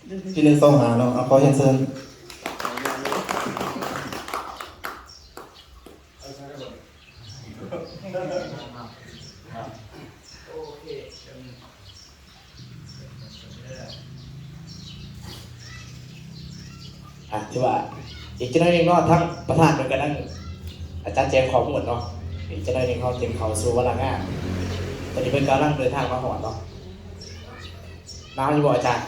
ที่หนึ่งสองหาเนาะขอเชิญเชิญที่ว่าอีกเจ้าหน้าที่เนาะทั้งประธานเหมือนกันนั่งอาจารย์แจงของหมดเนาะอีกเจ้าหน้าที่เขาเตรียมเขาสู่วารางานตอนนี้เป็นการนั่งเดินทางมาหอดเนาะน้ำอยู่บ่อาจารย์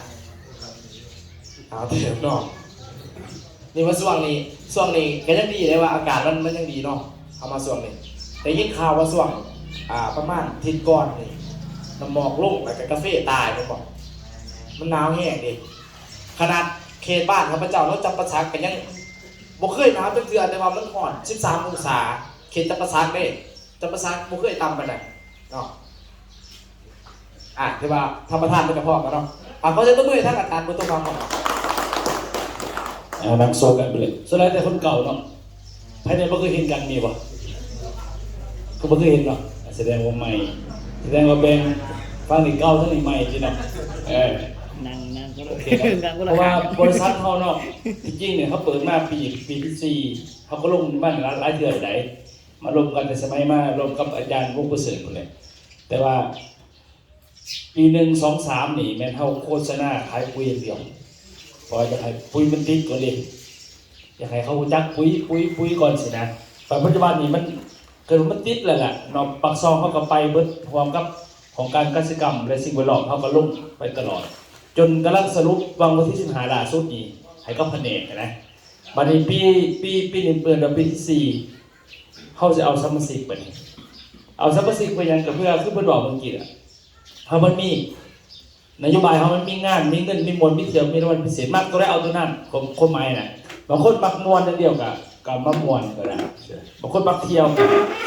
เอาเถิดเนาะนี่มาช่วงนี้ก็ยังดีเลยว่าอากาศมันยังดีเนาะเอามาช่วงนี้แต่ยิ่งข่าวว่าช่วงประมาณทิศก่อนนี่น้ำหมอกลงแล้วก็กาแฟตายไปบอกมันหนาวแห้งดิขนาดเขตบ้านข้าพเจ้าเราจำปาสักกันยังบ่เคยหนาวเป็นเดือนแต่ว่ามันห่อน13 องศาเขตจำปาสักได้จำปาสักบ่เคยต่ำปานใดเนาะที่ว่าธรรมทานเป็นกระเพาะกันเนาะเขาจะต้องมือทั้งอาจารย์บนตัวความก่อนนักโซกันไปเลยส่วนใหญ่แต่คนเก่าเนาะภายในบ่เคยเห็นกันมีบ่ก็บ่เคยเห็นเนาะแสดงว่าใหม่แสดงว่าเป็นฟังนี่เก่าทั้งนี้ใหม่จริงเนาะนั่งก็โอเคเพราะว่าบริษัทเขาเนาะจริงๆเนี่ยเขาเปิดมาปีที่4เขาก็ลงบ้านหลายเทื่อได้มาลงกันในสมัยมาลงกับอาจารย์วงประเสริฐคนเลยแต่ว่าปี1 2 3นี่แม่นเฮาโฆษณาขายปุ๋ยอย่างเดียวพอจะให้ปุ๋ยมันติดก่อนเลยอยากให้เขาจักปุ๋ยก่อนสินะแต่ปัจจุบันนี้มันเกิดมันติดแล้วแหละเนาะปักซองเขาก็ไปเบิดพร้อมกับของการเกษตรกรรมและสิ่งแวดล้อมเขาก็ลงไปตลอดจนกำลังสรุปวันที่15ล่าสุดนี้ให้ก็แผนกนะบัดนี้ปีนี้เปิดปีที่4เขาจะเอาสมาชิกไปเอาสมาชิกไปยังกับเพื่อคือเพิ่นบอกเมื่อกี้อ่ะถ้ามันมีนโยบายเขามันมีงานมีเงินมีมวลมีเที่ยวมีรางวัลพิเศษมากก็ได้เอาตัวนั้นคนหมายน่ะบางคนมักมวลนั่นเดียวกับมามวลก็ได้บางคนมักเที่ยว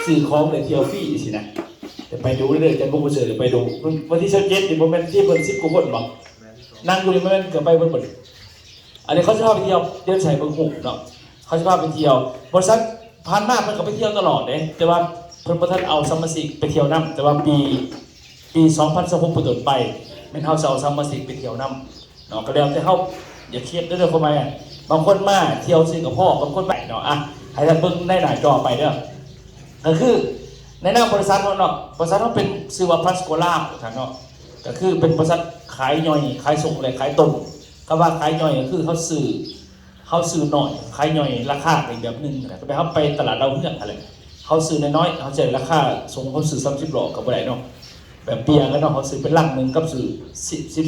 ซื้อของเลยเที่ยวฟรีสินะจะไปดูเรื่อยๆจะบุกเสือไปดูวันที่27นี่บ่แม่นที่เพิ่น10 กว่าคนบ่นั่งดูนี่มันเกือบไปหมดอันนี้เขาจะพาไปเที่ยวเดินสายเบิ่งหุ่เนาะเขาจะพาไปเที่ยวบริษัทผ่านมาเพิ่นก็ไปเที่ยวตลอดเด้แต่ว่าเพิ่นบ่ทันเอาสมาชิกไปเที่ยวนำแต่ว่าปี2026เป็นต้นไปแม่นเฮาจะเอาสมาชิกไปเที่ยวนำเนาะก็แล้วแต่เฮาอย่าเครียดเด้อเข้ามาบางคนมาเที่ยวซื้อกับพ่อบางคนไปเนาะให้ท่านเบิ่งในหน้าจอไปเด้อก็คือในหน้าบริษัทเนาะบริษัทเฮาเป็นชื่อว่า Pascola ท่านเนาะก็คือเป็นบริษัทขายย่อยขายส่งเลยขายตรงก็ว่าขายย่อยก็คือเขาซื้อหน่อยขายย่อยราคาอีกแบบนึงนะไปเขาไปตลาดดาวเรืองอะไรเขาซื้อน้อยๆเขาจะราคาส่งเขาซื้อ30 หลอกกับอะไรเนาะแบบเปียก็เนาะเขาซื้อเป็นลังนึงกับซื้อ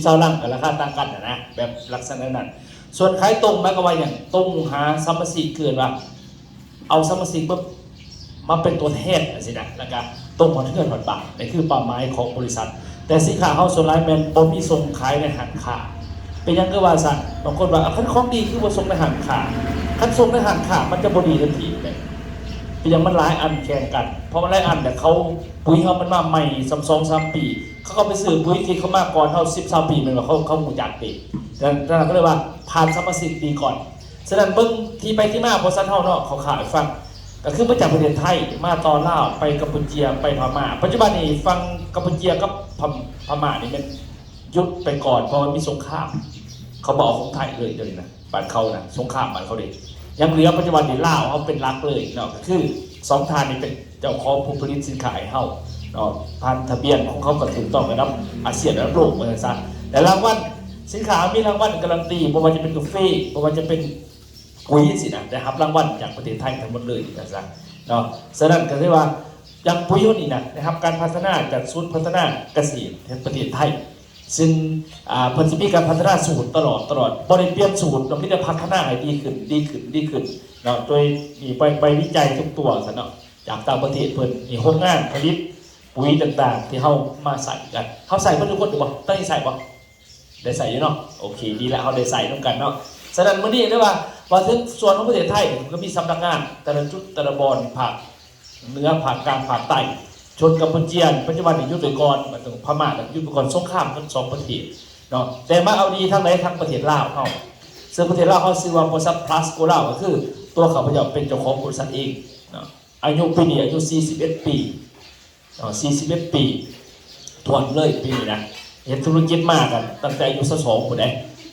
10 ลังกับราคาต่างกันนะแบบลักษณะนั้นส่วนขายตรงหมายความว่าอย่างตรงหาสมาชิกเกินว่าเอาสมาชิกมาเป็นตัวแทนสินะแล้วก็ตรงหัวเทือนหัวปากนี่คือเป้าหมายของบริษัทแต่สินค้าเขาส่วนหลายแมนบ่มีส่งขายในห้างค้าเป็นยังก็ว่าสั่นบางคนว่าคันของดีคือบ่ส่งในห้างค้าคันส่งในห้างค้ามันจะบ่ดีทันทีเลยเป็นยังมันหลายอันแข่งกันเพราะมันหลายอันแต่เขาปุ๋ยเขามันมาใหม่2-3 ปีเขาก็ไปซื้อปุ๋ยที่เขามาก่อนเฮา10-20 ปีมันว่าเขาหูจักดีดังนั้นก็เลยว่าผ่านสมาชิกดีก่อนฉะนั้นเบิ่งที่ไปที่มาบริษัทเฮาเนาะเขาขายฟังก็คือมาจากประเทศไทยมาตอนลาวไปกัมพูชีไปพม่าปัจจุบันนี้ฟังกัมพูชีกับพม่านี่มันยุดไปก่อนเพราะมันมีสงครามเขาบอกของไทยเลยเดี๋ยวนี้นะบ้านเขานะสงครามบ้านเขาดิยังเหลือปัจจุบันนี้ลาวเขาเป็นรักเลยเนาะก็คือ2 ทานนี้เป็นเจ้าของผู้ผลิตสินค้าให้เฮาเนาะพันทะเบียนของเขาก็ถูกต้องระดับอาเซียนระดับโลกเหมือนกันแต่รางวัลสินค้ามีรางวัลการันตีบ่ว่าจะเป็นกาแฟบ่ว่าจะเป็นปุ๋ยสินะได้รับรางวัลจากประเทศไทยทั้งหมดเลยนะครับเนาะฉะนั้นก็คือว่าอย่างปุ๋ยนี่นะครับการพัฒนาจากศูนย์พัฒนาเกษตรแห่งประเทศไทยซึ่งเพิ่นสิมีการพัฒนาสูตรตลอดบ่ได้เปลี่ยนสูตรเรามีแต่พัฒนาให้ดีขึ้นเนาะโดยมีไปวิจัยทุกตัวซะเนาะจากต่างประเทศเพิ่นมีโรงงานผลิตปุ๋ยต่างๆที่เฮามาใส่กันเฮาใส่เพิ่นทุกคนอยู่บ่ต้องใส่บ่ได้ใส่อยู่เนาะโอเคดีแล้วเฮาได้ใส่ร่วมกันเนาะฉะนั้นมื้อนี้ได้ว่าถึงส่วนของประเทศไทยก็มีสำนักงานแต่ละจุดแต่ละบอนภาคเหนือภาคกลางภาคใต้ชนกัมพูชีปัจจุบันนี้ยุติกรมาถึงพม่ากับยุติกรสงครามทั้ง2 ประเทศเนาะแต่มาเอาดีทั้งไหนทั้งประเทศลาวเฮาซึ่งประเทศลาวเฮาชื่อว่าบริษัท Pascola ก็คือตัวเขาพยายามเป็นเจ้าของบริษัทเองเนาะอายุปีนี้อายุ41 ปีเนาะ41 ปีทวนเลยปีนี้นะเห็นธุรกิจมากันตั้งแต่อายุ22พุ่นเด้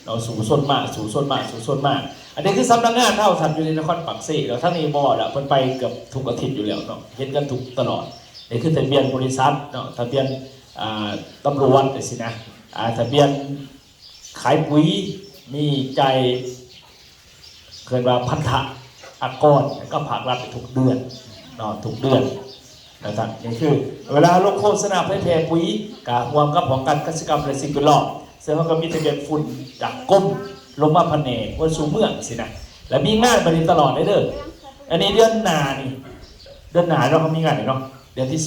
เราสู่ส่วนมากสู่ส่วนมากสู่ส่วนมากอันนี้คือสำนักงานเท่าทันอยู่ในนครปักเสแล้วทั้งนี้บอร์ดเพิ่นไปเกือบทุกอาทิตย์อยู่แล้วเนาะเห็นกันทุกตลอดนี่คือทะเบียนบริษัทเนาะทะเบียนตำรวจสินะทะเบียนขายปุ๋ยมีใจเคยว่าพันธะอากรก็ผากรัฐทุกเดือนเนาะทุกเดือนนะครับนี่คือเวลาลงโฆษณาแพร่ปุ๋ยกับรวมกับของการเกษตรกรรมและสิ่งแวดล้อมซึ่งเขาก็มีทะเบียนฝุ่นจากกรมลงมาพันเนวันสู่เมืองสินะและมีงานบริตลอดได้เด้ออันนี้เดือนหน้านี่เดือนหน้าเราก็มีงานเนาะเดือนที่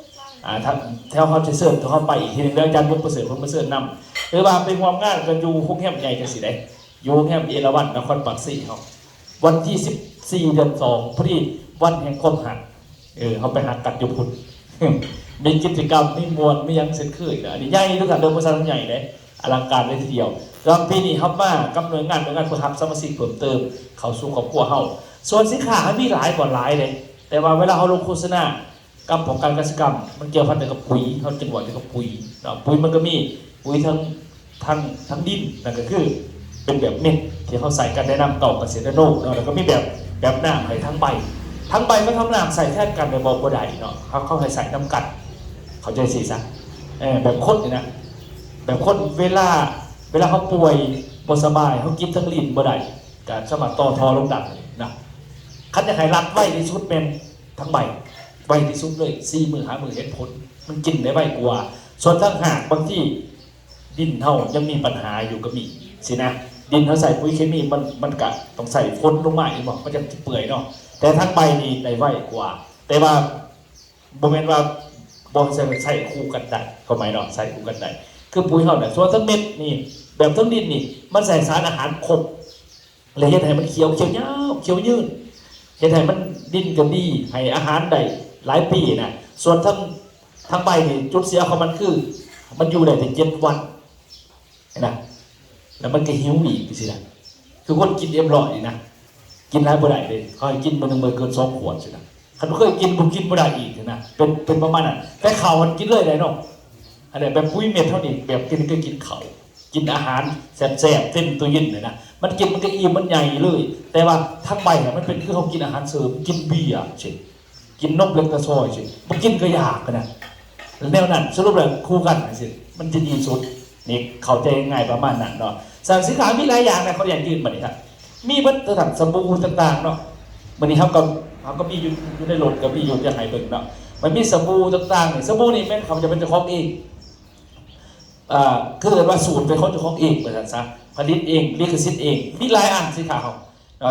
2ถ้าแถวเขาจะเสิร์ฟเขาไปอีกทีนึงแล้วอาจารย์มุกประเสริฐผมประเสริฐนำหรือว่าเป็นความงานกันอยู่ห้องแฮมใหญ่กันสิได้อยู่ห้องแฮมเอราวัณนครปักสีเขาวันที่14 เดือน 2พอดีวันแห่งความหักเขาไปหักกัดยุพุนมีกิจกรรมมีมวลมียังเสร็จขึ้นอันนี้ใหญ่ด้วยกันเดิมประสานใหญ่เลยอลังการเลยทีเดียวแล้วปีนี้เขามากับหน่วยงานเพื่อทำสมาชิกเพิ่มเติมเขาสู่ครอบครัวเขาส่วนสินค้ามีหลายกว่าหลายเลยแต่ว่าเวลาเขาลงโฆษณากับของการเกษตรกรรมมันเกี่ยวพันกับปุ๋ยเขาจังหวะเกี่ยวกับปุ๋ยปุ๋ยมันก็มีปุ๋ยทั้งดินนั่นก็คือเป็นแบบเม็ดที่เขาใส่กันแนะนำต่อเกษตรโลกแล้วก็มีแบบหน้าไข่ทั้งใบก็ทำน้ำใส่แทนกันในบ่อใดเนาะเขาให้ใส่น้ำกัดเขาใจสีซะแบบข้นนี่นะแบบข้นเวลาเขาป่วยบ่สบายเขากินทั้งลิ้นบ่ได้การสมัครต่อทอลงดังนะคันจะให้รัดไว้ที่สุดเป็นทั้งใบไว้ที่สุดเลย4 มือ5 มือเห็นผลมันกินได้ไวกว่าส่วนทั้งหากบางที่ดินเท่ายังมีปัญหาอยู่ก็มีสินะดินเขาใส่ปุ๋ยเคมีมันกะต้องใส่ฝนลงมาอีกบอกมันจะเปื่อยเนาะแต่ทั้งใบนี่ได้ไวกว่าแต่ว่าโมเมนต์ว่าบอลใส่คู่กันได้ก็หมายเนาะใส่คู่กันได้คือปุ๋ยเขาเนี่ยส่วนทั้งเม็ดนี่แบบทั้งดินนี่มันใส่สารอาหารครบเลยเฮ็ดให้มันเขียวยาวเขียวยืดเฮ็ดให้มันดินก็ดีให้อาหารได้หลายปีนะส่วนทั้งใบนี่จุดเสียของมันคือมันอยู่ได้ถึง7 วันนะแล้วมันก็หิวอีกสินะคือคนกินเอ็มร้อยนะกินหลายบ่ได้เลยเขาให้กินมื้อนึงเกิน2 ขวดสินะคันเคยกินบ่กินบ่ได้อีกนะเป็นประมาณนั้นแต่ข้าวมันกินเลยได้เนาะอันนี้แบบปุ๋ยเม็ดเท่านี้แบบกินก็กินข้าวกินอาหารแซ่บๆเต็มตัวยินเลยนะมันกินมันก็อิ่มมันใหญ่เลยแต่ว่าทั้งใบเนี่ยมันเป็นคือเขากินอาหารเสริมกินเบียร์ใช่กินนมเล็กตะซอยใช่มันกินก็ยากกันนะแนวนั้นสรุปเลยคู่กันสิมันจะดีสุดนี่เขาใจง่ายประมาณนั้นเนาะสั่งสินค้ามีหลายอย่างนะเขาอยากยืนมาเนี่ยครับมีวัตถุดิบสบู่ต่างๆเนาะวันนี้เขาก็มีอยู่ในรถก็มีอยู่ยังไงเบิ่งเนาะมันมีสบู่ต่างๆเนี่ยสบู่นี่แม่นเขาจะเป็นเจ้าของเองคือว่าสูตรเป็นของเจ้าของเองเหมือนกันซะผลิตเองลิขสิทธิ์เองมีหลายอันสินค้าเขา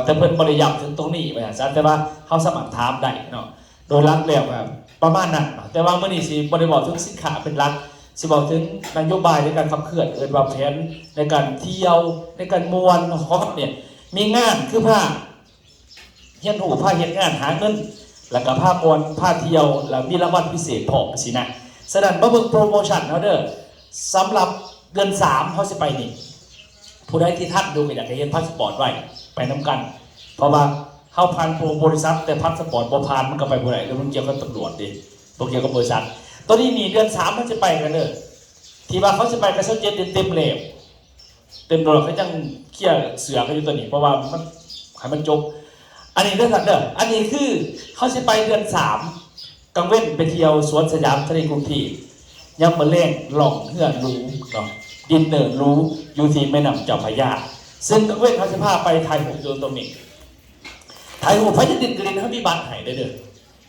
แต่เพิ่นบริยามถึงตรงนี้เหมือนกันซะแต่ว่าเขาสมัครถามได้เนาะโดยรักแล้วประมาณนั้นแต่ว่าเมื่อนี้สิบริบอกถึงสินค้าเป็นรักสิบอกถึงนโยบายในการขับเคลื่อนวางแผนในการเที่ยวในการมวลของเนี่ยมีงานคือผ้าเฮียนหูผ้าเฮียนงานหาเงินแล้วก็ผ้ามวลผ้าเที่ยวแล้วมีรางวัลพิเศษพร้อมสินะแสดงว่าเบิ่งโปรโมชั่นเขาเด้อสำหรับเดือน3เขาจะไปนี่ผู้ใดที่ทักดูก็อยากจะเห็นพาสปอร์ตไว้ไปน้ำกันเพราะว่าเข้าพันโปรบริษัทแต่พาสปอร์ตบ่ผ่านมันก็ไปบ่ได้แล้วมันเกี่ยวกับตำรวจดิบ่เกี่ยวกับบริษัทตอนนี้นี่เดือน3มันจะไปกันเด้อที่ว่าเขาจะไปกับเช้าเจ็ดเต็มเหลวเต็มโดนเขาจังเขี่ยเสือเขาอยู่ตัวนี้เพราะว่ามันให้มันจบอันนี้เรื่องถัดเด้ออันนี้คือเขาจะไปเดือน3กังเว้นไปเที่ยวสวนสยามทะเลกรุงเทพยังมาเล่นหลอกเพื่อนรู้เนาะดินเนอร์รู้อยู่ที่แม่น้ำเจ้าพระยาซึ่งกังเว้นเขาจะพาไปถ่ายรูปอยู่ตรงนี้ถ่ายรูปพระยาดินกรีนเขามีบัตรให้ได้เด้อ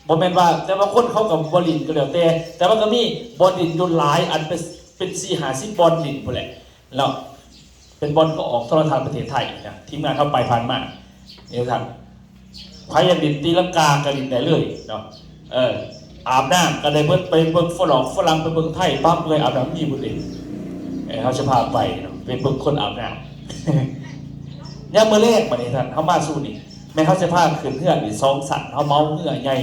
บ่แม่นว่าแต่ว่าคนเขากับบอลลินก็แล้วแต่ว่าก็มีบอลลินอยู่หลายอันเป็น4-50บอลลินพุ่นแหละแล้วเป็นบอลก็ออกโทรทัศน์ประเทศไทยนะทีมงานเข้าไปผ่านมาเนี่ยท่านพายดินตีลังกากระดินได้เลยเนาะอาบน้ำก็ได้เบิ่งไปเบิ่งฝรั่งไปเบิ่งไทยปั๊บเลยอาบน้ำมีบุตรเขาจะพาไปเนาะไปเบิ่งคนอาบน้ำยังเมื่อแรกมาเนี่ยท่านเขามาสู้นี่แม่เขาจะพาขึ้นเพื่อนอีก2 สัตว์เขาเมาเพื่อใหญ่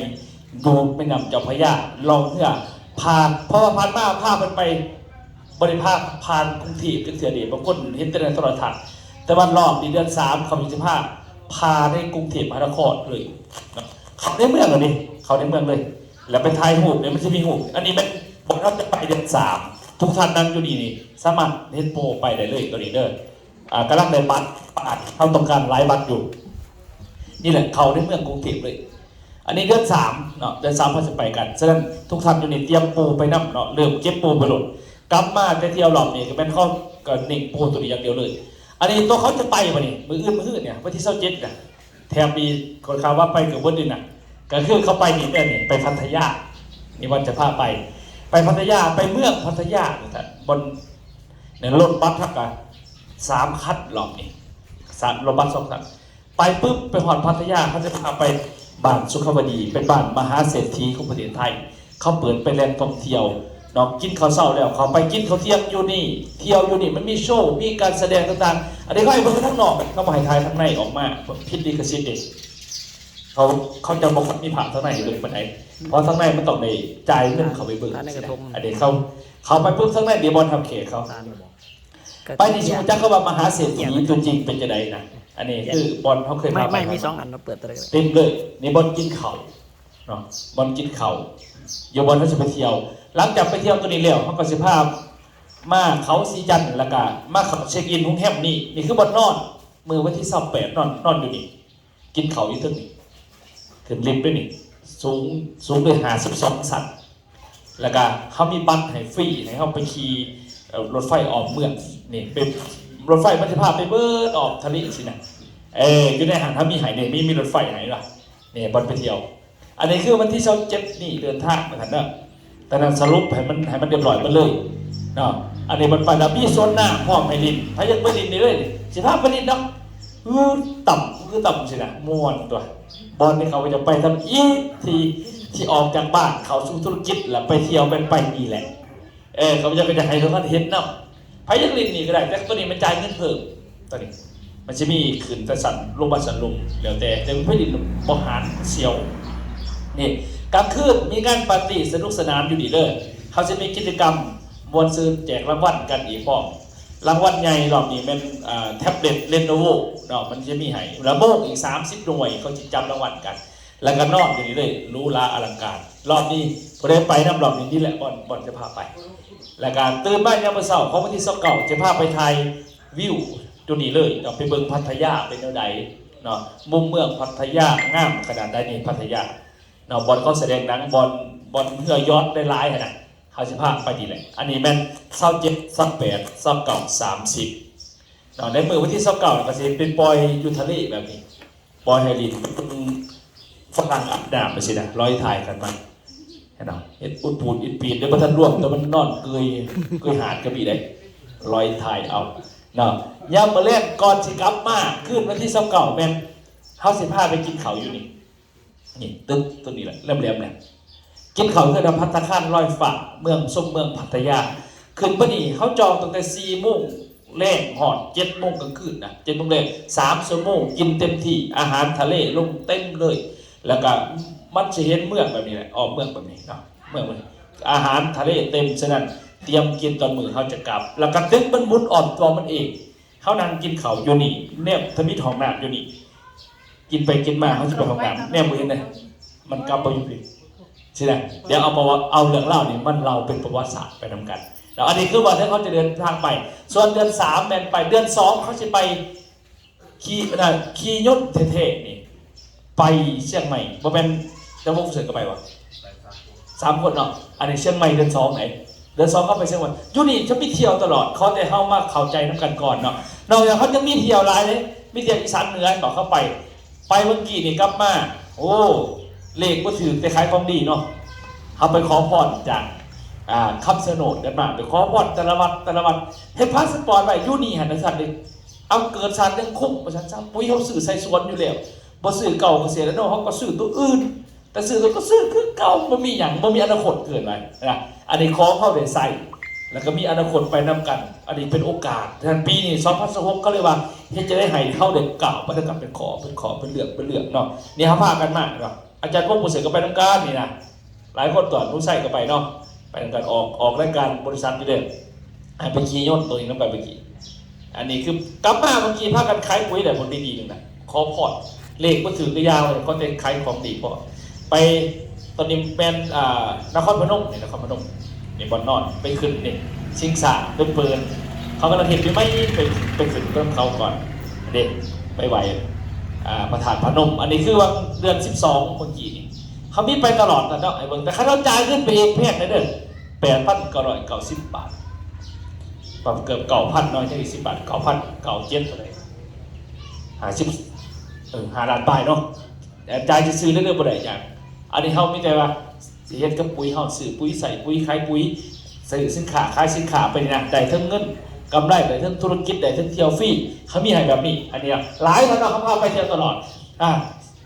ดูไปนำเจ้าพระยาลองเพื่อพาเพราะว่าพันมาพามันไปบริภาคผ่านกรุงเทพเป็นเสือเดียบางคนเห็นแต่ในโทรทัศน์แต่วันรอบในเดือน3เขาจะพาในกรุงเทพมหานครเลยเขาในเมืองเลยเขาในเมืองเลยแล้วเป็นไทยหูเนี่ยมันจะมีหูอันนี้มันผมเราจะไปเดือน3ทุกท่านนั่งอยู่นี่สามารถเล่นโปรไปได้เลยตัวนี้เด้อ กำลังได้บัตรประกาศเขาต้องการหลายบัตรอยู่นี่แหละเขาในเมืองกรุงเทพเลยอันนี้เดือน3เนาะเดือน3เขาจะไปกันฉะนั้นทุกท่านอยู่นี่เตรียมปูไปน้ำเนาะเริ่มเก็บปูไปหลดกลับมาจะเที่ยวรอบนี้ก็เป็นข้อก็หนึ่งปูตัวนี้อย่างเดียวเลยอันนี้ตัวเขาจะไปป่ะนี่มืออื่นเนี่ยวันที่27น่ะแถมมีคนข่าวว่าไปกับวันนึงน่ะก็คือเขาไปนี่เนี่ยไปพัทยานี่วันจะพาไปพัทยาไปเมืองพัทยาบนเนี่ยรถบัสทักกัน3 คันรอบนี้รถบัส2 คันไปปุ๊บไปหอดพัทยาเขาจะพาไปบ้านสุขวดีเป็นบ้านมหาเศรษฐีของประเทศไทยเขาเปิดเป็นแหล่งท่องเที่ยวน้องกินข้าวเช้าแล้วเขาไปกินข้าวเที่ยงอยู่นี่เที่ยวอยู่นี่มันมีโชว์มีการแสดงต่างๆอันนี้ก็ให้เบิ่งทั้งนอกเขามาให้ทายทั้งในออกมาพิธีกระสิทธิ์เด็กเขาจะบอกมีผ่าทั้งในเบิ่งปานไหนเพราะทั้งในมันต้องในจ่ายเงินเขาไปเบิ่งอันนี้เขาไปปุ๊บทั้งในเดี๋ยวบอลทำเขตเขาไปที่ชูจักรเขาว่ามหาเศรษฐีตัวจริงเป็นจะไดนะอันนี้คือบอลเขาเคยมาไม่มี2 อันเราเปิดตัวเลยเต็มเลยนี่บอลกินเข่าเนาะบอลกินเข่าโยบอลเขาจะไปเที่ยวหลังจากไปเที่ยวตัวนี้แล้วเขาก็สิพามาเขาสีจันทร์แล้วก็มาขับเช็คอินห้องแฮมนี่คือบอลนอนมือวันที่28นอนอยู่นี่กินเข่าอยู่ทึ่งนี่ขึ้นลิฟต์ด้วยนี่สูงเลย52 ชั้นแล้วก็เขามีบัตรให้ฟรีให้เขาไปขี่รถไฟออกเมืองนี่เป็นรถไฟมันจะพาไปเบิร์ดออกทะเลสินะอยู่ในหางถ้ามีหายเนี่ยมีรถไฟไหนล่ะเนี่ยบอลไปเที่ยวอันนี้คือวันที่27นี่เดินทางเหมือนกันเนอะแต่นั้นสรุปให้มันเรียบร้อยมาเลยเนาะอันนี้มันไปแล้วมีโซนหน้าพร้อมให้ลินถ้ายังไม่ลินนี่เลยสิภาพไปลินเนาะต่ำสินะม้วนตัวบอลนี่เขาจะไปทำอีที่ออกจากบ้านเขาสู่ธุรกิจแล้วไปเที่ยวเป็นไปนี่แหละเขาจะให้ทุกท่านเห็นเนาะพายังลินนี่ก็ได้แต่ตัวนี้มันจ่ายเงินเพิ่มตัวนี้มันจะมีขืนแต่สั่นลงมาสั่นลงแล้วแต่ไม่ลินบริหารเซียวนี่กลางคืนมีงานปาร์ตี้สนุกสนานอยู่ดีเลยเขาจะมีกิจกรรมมวลซืนแจกรางวัลกันอีกพร้อมรางวัลใหญ่รอบนี้เป็นแท็บเล็ตเลโนโวเนาะมันจะมีให้ระโบกอีก30 หน่วยเขาจะจำรางวัลกันแล้วก็นอกอยู่ดีเลยรู้ลาอลังการรอบนี้พอได้ไปน้ำรอบนี้นี่แหละบอลจะพาไปแล้วก็ตื่นบ้านยามมื้อเช้าของวันที่29จะพาไปถ่ายวิวตัวนี้เลยเนาะไปเบิ่งพัทยาเป็นแนวใดเนาะมุมเมืองพัทยางามขนาดใดนี่พัทยาเนาะบอลเขาแสดงหนังบอลเพื่อยอดได้หลายขนาดเขาจะพาไปดีเลยอันนี้แม่น27 28 29 30เนาะในมือวันที่29ก็สิเป็นปอยอยู่ทะเลแบบนี้ปอยไฮรินฝรั่งอาบน้ำไปสินะร้อยถ่ายกันมาเห็นเนาะเห็ดอุดปูนอิดปีนเดี๋ยวมันทันร่วงแต่มันนอนเกยหาดก็มีได้ร้อยถ่ายเอาเนาะยามมาเล่นก่อนสิกลับมาขึ้นวันที่29แม่นเฮาสิพาไปกินเขาอยู่นี่ตึ๊กตัวนี้แหละแหลมๆเนี่ยกินเขาคือภัตตาคารลอยฟ้าเมืองส้มเมืองพัทยาขึ้นปนี่เขาจองตั้งแต่4 โมงแรงหอด7 โมงกลางคืนนะ7 โมงแรง3 ชั่วโมงกินเต็มที่อาหารทะเลลงเต็มเลยแล้วก็มันจะเห็นเมืองแบบนี้แหละออกเมืองแบบนี้เนาะเมืองแบบอาหารทะเลเต็มฉะนั้นเตรียมกินตอนมื้อเขาจะกลับแล้วก็ตึกมันมุนอ่อนตัวมันเองเขานั่งกินเขาอยู่นี่แนบทมิตรของน้ำอยู่นี่กินไปกินมาเขาจะไปของน้ำแนบมือเนี่ยมันกลับไปอยู่ดิใช่ไหมเดี๋ยวเอาเรื่องเล่านี่มันเราเป็นประวัติศาสตร์ไปนำกันแล้วอันนี้คือวันที่เขาจะเดินทางไปส่วนเดือน3แมนไปเดือน2เขาจะไปขี่ยนต์เท่ๆนี่ไปเชียงใหม่บ่เป็นจะมุ่งเสือกันไปวะ3 คนเนาะอันนี้เชียงใหม่เดือน2ไหนเดือน2เข้าไปเชียงใหม่อยู่นี่จะมีเที่ยวตลอดเขาแต่เข้ามาเข้าใจน้ำกันก่อนเนาะนอกจากเขาจะมีเที่ยวหลายเลยมีเที่ยวอีสานเหนือต่อเข้าไปเมื่อกี้นี่กลับมาโอ้เลขก็ถือแต่ขายของดีเนาะเขาไปขอพรจากคำสนดกันมาไปขอพรแต่ละวันให้พาสปอร์ตไปอยู่นี่หันสัตว์เลยเอาเกิดชาติเรื่องคุ้มประชาชนปุ้ยเขาสื่อใส่สวนอยู่แล้วบ่สื่อเก่าเกษตรแล้วเนาะเขาก็สื่อตัวอื่นแต่สื่อตัวก็สื่อคือเก่ามันมีอย่างมันมีอนาคตเกิดอะไรนะอันนี้ขอเข้าได้ใส่แล้วก็มีอนาคตไปนำกันอันนี้เป็นโอกาสทันปีนี้2016ก็เลยว่าที่จะได้ให้เข้าเด็กเก่าไปแล้วกับเป็นเลือกเนาะนี่เขาพากันมากเนาะอาจารย์พวกผู้เสกก็ไปนำการนี่นะหลายคนต่อผู้ใส่ก็ไปเนาะไปนำการออกรายการบริษัทนี่เลยไปขี่ยนต์ตัวนี้น้ำไปขี่อันนี้คือกลับมาเมื่อกี้พากันขายปุ๋ยแต่ผลดีๆหนึ่งนะขอพอดเลขก็ถือกระยาวเลยก็จะขายของดีพอไปตอนนี้เป็นนครพนมนี่บอลนอนไปขึ้นนี่ชิงสาเปิด เขากำลังเห็นไม่ไปฝึกต้นเขาก่อนเด็กไปไหวประธานพนมอันนี้คือว่าเดือน12เมื่อกี้นี่เขามีไปตลอดนะเนาะไอ้เบิ่งแต่ค่าใช้จ่ายขึ้นไปเองแพงเลยเด้อ8,990 บาทประมาณเกือบ9,000น้อยแค่10 บาท9,907อะไร5 ล้านบาทเนาะแต่จ่ายจะซื้อเรื่อยๆบ่ได้อย่างอันนี้เขาไม่ใจว่าสิเฮ็ดกับปุ๋ยเขาซื้อปุ๋ยใส่ปุ๋ยขายปุ๋ยซื้อสินค้าขายสินค้าไปนะได้ทั้งเงินกำไรได้ทั้งธุรกิจได้ทั้งเที่ยวฟรีเขามีให้แบบนี้อันนี้หลายท่านเขาพาไปเที่ยวตลอด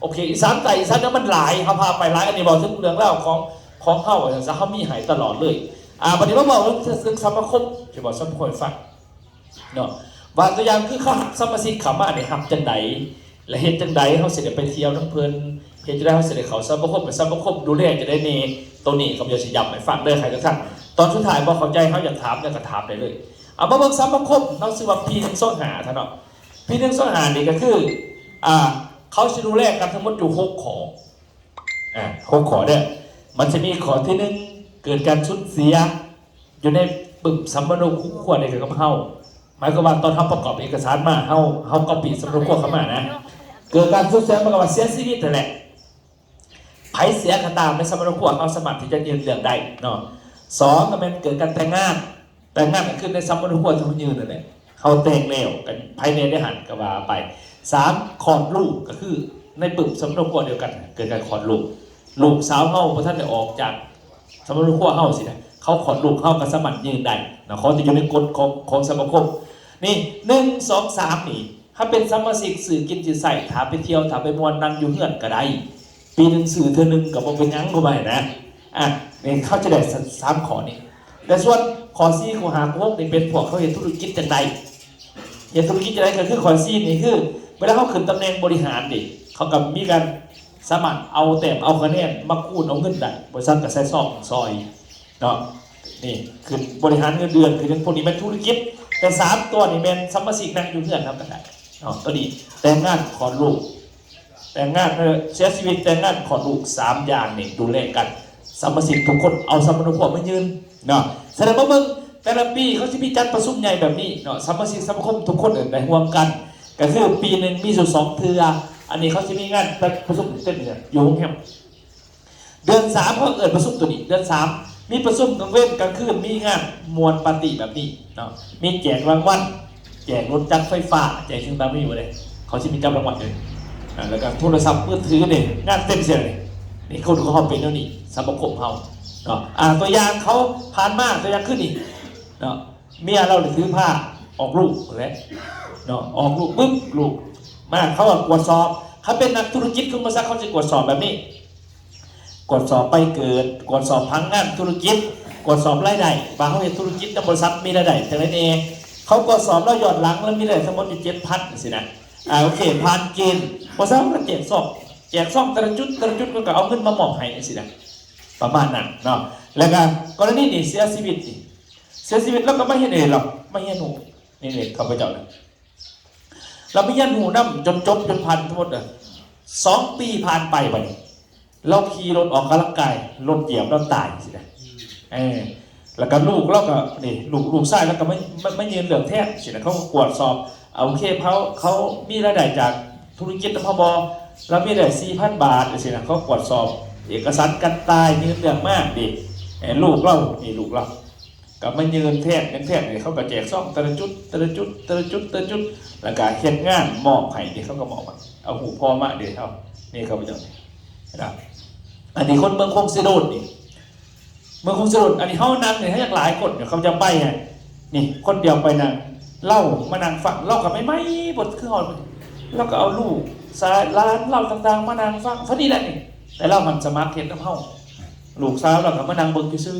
โอเคอีสานใต้อีสานนั้นมันหลายเขาพาไปหลายอันนี้บอกถึงเรื่องเล่าของเขาอย่างเขามีให้ตลอดเลยวันนี้เราบอกเรื่องสมาคมจะบอกสมาคมฟังเนาะว่าตัวอย่างคือเขาสมาชิกเขามาเนี่ยทำจังไดและเห็นจังไดเขาเสร็จไปเที่ยวน้ำเพลินเห็นจะได้เขาเสร็จเขาสมาคมเป็นสมาคมดูแลจะได้เนตัวนี้เขาจะย้ำให้ฟังเลยใครทุกท่านตอนสุดท้ายพอเข้าใจเขาอยากถามเนี่ยก็ถามได้เลยเอามาเบิ่งสมาคมเราซื้อว่าพีหนึ่งส้นหาท่านเนาะพีหนึ่งส้นหานี่ก็คือเขาจะดูแลกันทั้งหมดอยู่6 ข้อ6 ข้อเนี่ยมันจะมีข้อที่ 1เกิดการสูญเสียอยู่ในปึกสัมมโนคุ้มควรในกับเฮาหมายความว่าตอนทำประกอบเอกสารมาเฮาก็ปีสัมมโนควรเข้ามานะเกิดการสูญเสียมันก็ว่าเสียชีวิตนั่นแหละไผเสียก็ตามในสัมมโนควรเขาสามารถที่จะยืนเรื่องได้เนาะ2ก็เป็นเกิดการแต่งงานก็คือในสัมมโนควรที่เขายืนนั่นแหละเขาแต่งแล้วกันภายในได้หันก็ว่าไป3คลอดลูกก็คือในปึกสัมมโนควรเดียวกันเกิดการคลอดลูกสาวเฮาพอท่านได้ออกจากสมาคมเฮาสินะเขาขอลูกเฮากับสมัครยืนได้นะเขาจะอยู่ในกฎของสมาคมนี่1 2 3นี่ถ้าเป็นสมาชิกสื่อกินจิตใส่ถามไปเที่ยวถามไปมวนนั่งอยู่เฮือนก็ได้ปีหนึ่งสื่อเธอหนึ่งกับบ่เป็นยังก็ไม่นะนี่เขาจะได้3 ข้อนี้แต่ส่วนข้อ4ข้อ5ข้อ6นี่เป็นพวกเขาเห็นธุรกิจจังใดเห็นธุรกิจจังใดก็คือข้อ4นี่คือเวลาเขาขึ้นตำแหน่งบริหารดิเขากับมีการสมัครเอาแต้มเอาคะแนนมาคูณเอาเงินได้บริษัทกับไซซอกซอยเนาะนี่คือบริหารเงินเดือนคือพวกนี้เป็นธุรกิจแต่3 ตัวนี่เป็นสมาชิกนั่งอยู่เพื่อนทำกันได้เนาะตัวนี้แต่งงานขอลูกแต่งงานเสียชีวิตแต่งงานขอลูก3 อย่างนี่ดูแลกันสมาชิกทุกคนเอาสมรภูมิมายืนเนาะแสดงว่ามึงแต่ละปีเขาจะมีจัดประชุมใหญ่แบบนี้เนาะสมาชิกสมาคมทุกคนได้ร่วมกันก็คือปีหนึ่งมีอยู่2 เทื่ออันนี้เขาจะมีงานประชุมเต้นเนี่ยอยู่ห้องแฮมเดือน3เขาเกิดประชุมตัวนี้เดือน3มีประชุมกลางเว้นกลางคืนมีงานมวลปาร์ตี้แบบนี้เนาะมีแจกรางวัลแจกรถจักรไฟฟ้าแจกสิ่งต่างๆอยู่เลยเขาจะมีจับรางวัลเลยแล้วก็โทรศัพท์มือถือเนี่ยงานเต็มเสียเลยนี่เขาดูเขาเป็นแล้วนี่สมาคมเขาเนาะตัวอย่างเขาผ่านมากตัวอย่างขึ้นนี่เนาะเมียเราถือผ้าออกลูกเลยเนาะออกลูกปึ๊บลูกมาเขาตรวจสอบเขาเป็นนักธุรกิจขึ้นมาสักเขาจะตรวจสอบแบบนี้ตรวจสอบไปเกิดตรวจสอบพังงานธุรกิจตรวจสอบรายได้บางเขาเป็นธุรกิจบริษัทมีรายได้แต่ละเองเขาตรวจสอบแล้วหยอดหลังแล้วมีรายได้ทั้งหมดอยู่7,000สินะโอเคผ่านเกณฑ์พอทราบก็แจกซ่อมแต่ละจุดก็เอาเงินมามอบให้สินะประมาณนั้นเนาะแล้วก็กรณีนี่เสียชีวิตแล้วก็ไม่เห็นเองหรอกไม่เห็นหนูนี่เลยเขาไปเจ้าเลยเราไม่ยันหูน้ำจนจบจนพันทั้งหมด2 ปีผ่านไปไปเราขี่รถออกกำลังกายรถเหยียบเราตายสินะแล้วก็ลูกเราก็นี่ลูกชายแล้วก็ไม่ยืนเหลืองแท้สินะเขาตรวจสอบโอเคเขามีรายได้จากธุรกิจน้ำพบเรามีได้4,000 บาทสินะเขาตรวจสอบเอกสารการตายมีเรื่องมากดิลูกเรานี่ลูกเราก็ไม่ยืนแท้เนี่ยเขาก็แจกซ่อมแต่ละจุดแล้วก็เฮ็ดงานมอบให้นี่เขาก็มอบเอาหูพอมาเดี๋ยวเขานี่เขาไปจังนะอันนี้คนเมืองคงสิโดนนี่เมืองคงสิโดนอันนี้เขานั่งเนี่ยเขาอยากหลายคนเดี๋ยวเขาจะไปไงนี่คนเดียวไปนั่งเล่ามานั่งฟังเล่ากับไม่บทคือหอนแล้วก็เอาลูกสายร้านเล่าต่างๆมานั่งฟังเท่านี้แหละนี่แต่เล่ามันสมาร์ทเทนน้ำเฮาลูกสาวเราก็มานั่งเบิ่งซื่อ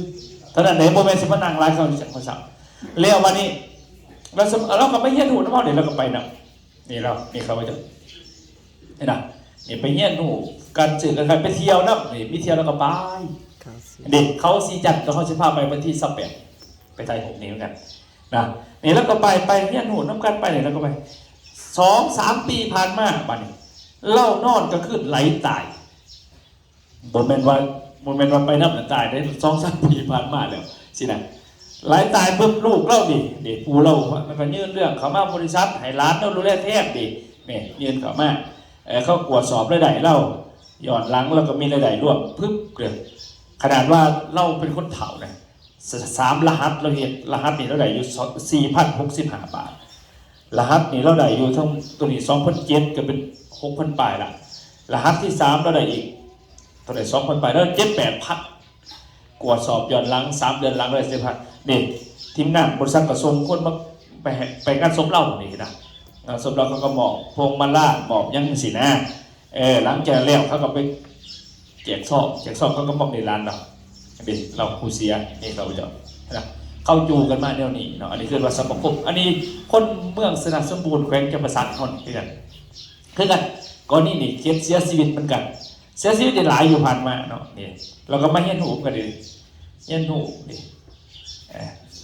ตอนนั้นไหนโมเมนต์สิมานั่งไลฟ์เขาจะมาสั่งเลี้ยววันนี้เราก็ไปเยี่ยนหูน้ำเฮาเดี๋ยวเราก็ไปนะนี่เขาไปจะนี่นะนี่ไปเยี่ยนหูการสื่อกันไปเที่ยวนะนี่มีเที่ยวแล้วก็ไปเด็กเขาสีจัดก็เขาจะพาไปวันที่18ไปไทย6 นี้เหมือนกันนะนี่แล้วก็ไปเยี่ยนหูน้ำกันไปเนี่ยแล้วก็ไป2-3 ปีผ่านมาบัดนี้เล่านอนก็ขึ้นไหลตายโมเมนต์ว่าไปน้ำตายได้2-3 ปีผ่านมาแล้วสินะ หลายตายปุ๊บลูกเล่าดิปูเรามันก็ยื่นเรื่องเขามาบริษัทให้ร้านเรารู้แลแทบดิเนี่ยยื่นเขามาเขาตรวจสอบรายได้เราย้อนหลังแล้วก็มีรายได้ร่วมปึ๊บเลยขนาดว่าเราเป็นคนเฒ่านะ3 รหัสเราเห็นรหัสนี่เราได้อยู่4,065 บาทรหัสนี่เราได้อยู่ทั้งตัวนี้2,700ก็เป็น 6,000 ปลายละรหัสที่3เราได้อีกตัวไหน2,000 ปลายแล้ว7,800กวดสอบย้อนหลัง3 เดือนหลังเลย7,000นี่ทีมงานบริษัทกระทรวงคนมาไปงานศพเรานี่นะงานศพเราเขาก็หมอบพวงมาล่าหมอบยังสินะหลังจากแล้วเขาก็ไปแจกซองเขาก็มอบในร้านเราผู้เสียนี่เราจะนะเข้าจูกันมาเดี๋ยวนี้เนาะอันนี้คือว่าสมคมอันนี้คนเมืองสนับสมบูรณ์แขวงจำปาสักคนคือกันก่อนนี่เคสเสียชีวิตเหมือนกันเสียชีวิตหลายอยู่ผ่านมาเนาะนี่เราก็มาเฮียนหูกันดิเฮียนหูดิ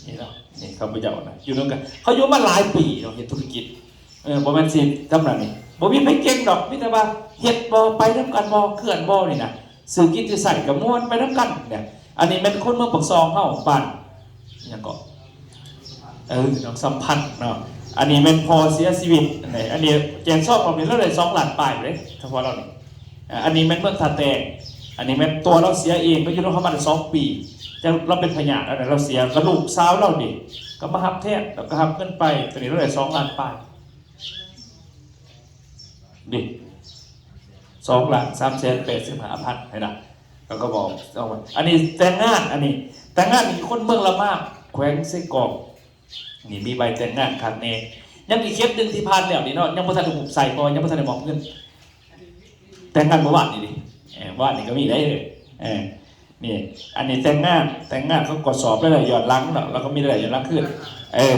นี่เนาะนี่เขาไปเจ้านะอยู่ด้วยกันเขาอยู่มาหลายปีเนาะเฮ็ดธุรกิจบ่แม่นสิทำหนังนี่บ่มีไปเก่งดอกมีแต่ว่าเฮ็ดบ่ไปนำกันบ่เคลื่อนบ่นี่นะสื่อกิจจะใส่กับม่วนไปนำกันเนี่ยอันนี้เป็นคนเมืองปักซองเฮาบ้านหยังก็น้องสัมพันธ์เนาะอันนี้เป็นพอเสียชีวิตอันนี้แจงซอกเราเนี่ยเราได้2 ล้านปลายเลยเฉพาะเรานี่อันนี้เป็นเมืองทาแตงอันนี้เป็นตัวเราเสียเองก็อยู่เราเข้ามาได้2 ปีเราเป็นพยานอะไรเราเสียกระดูกสาวเราดิก็มาหับแทนแล้วก็หับเงินไปตอนนี้เราได้2 ล้านปลายดิ2,385,000ให้นะเราก็บอกเอาไว้อันนี้แต่งงานอันนี้แต่งงานนี่คนเมืองละมากแขวงไส้กรอกนี่มีใบแต่งงานคันเน่ยังมีเคสหนึ่งที่ผ่านแล้วนี่เนาะยังไม่ทันได้หุบใส่พอยังไม่ทันได้บอกเงินแต่งงานเมื่อวานนี่ดิว่านี่ก็มีได้เลยนี่อันนี้แต่งงานเขากดสอบได้เลยหยอดลังเนาะแล้วก็มีได้หยอดลังขึ้น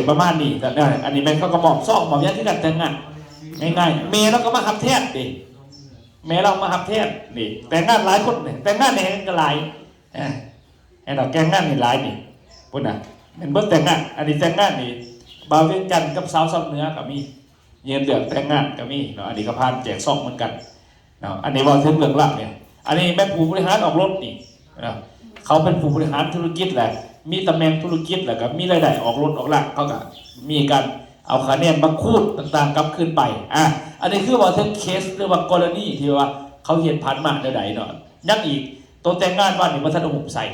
ประมาณนี้แต่อันนี้เป็นเขาก็บอกซ่องบอกยันที่กันแต่งงานง่ายๆเมย์เราก็มาหับแทนดิเมย์เรามาหับแทนนี่แต่งงานหลายคนเนี่ยแต่งงานในก็หลายไอ้เราแกงงานนี่หลายนี่พุ่นน่ะเป็นเบิ้งแต่งงานอันนี้แต่งงานนี่บ่าวเวียงจันทร์กับสาวเหนือก็มีเย็นเดือดแต่งงานก็มีเนาะอันนี้ก็พานแจกซองเหมือนกันเนาะอันนี้ว่าถึงเรื่องหลักเนี่ยอันนี้แม่ผู้บริหารออกรถนี่นะเขาเป็นผู้บริหารธุรกิจแหละมีตำแหน่งธุรกิจแหละก็มีรายได้ออกรถออกหลักเขาก็มีการเอาคะแนนมาคูดต่างๆกลับขึ้นไปอันนี้คือว่าถึงเคสหรือว่ากรณีที่ว่าเขาเห็นผ่านมาเดี๋ยวใดเนาะยังอีกตัวแต่งงานวันนี้มาทันหุบใส่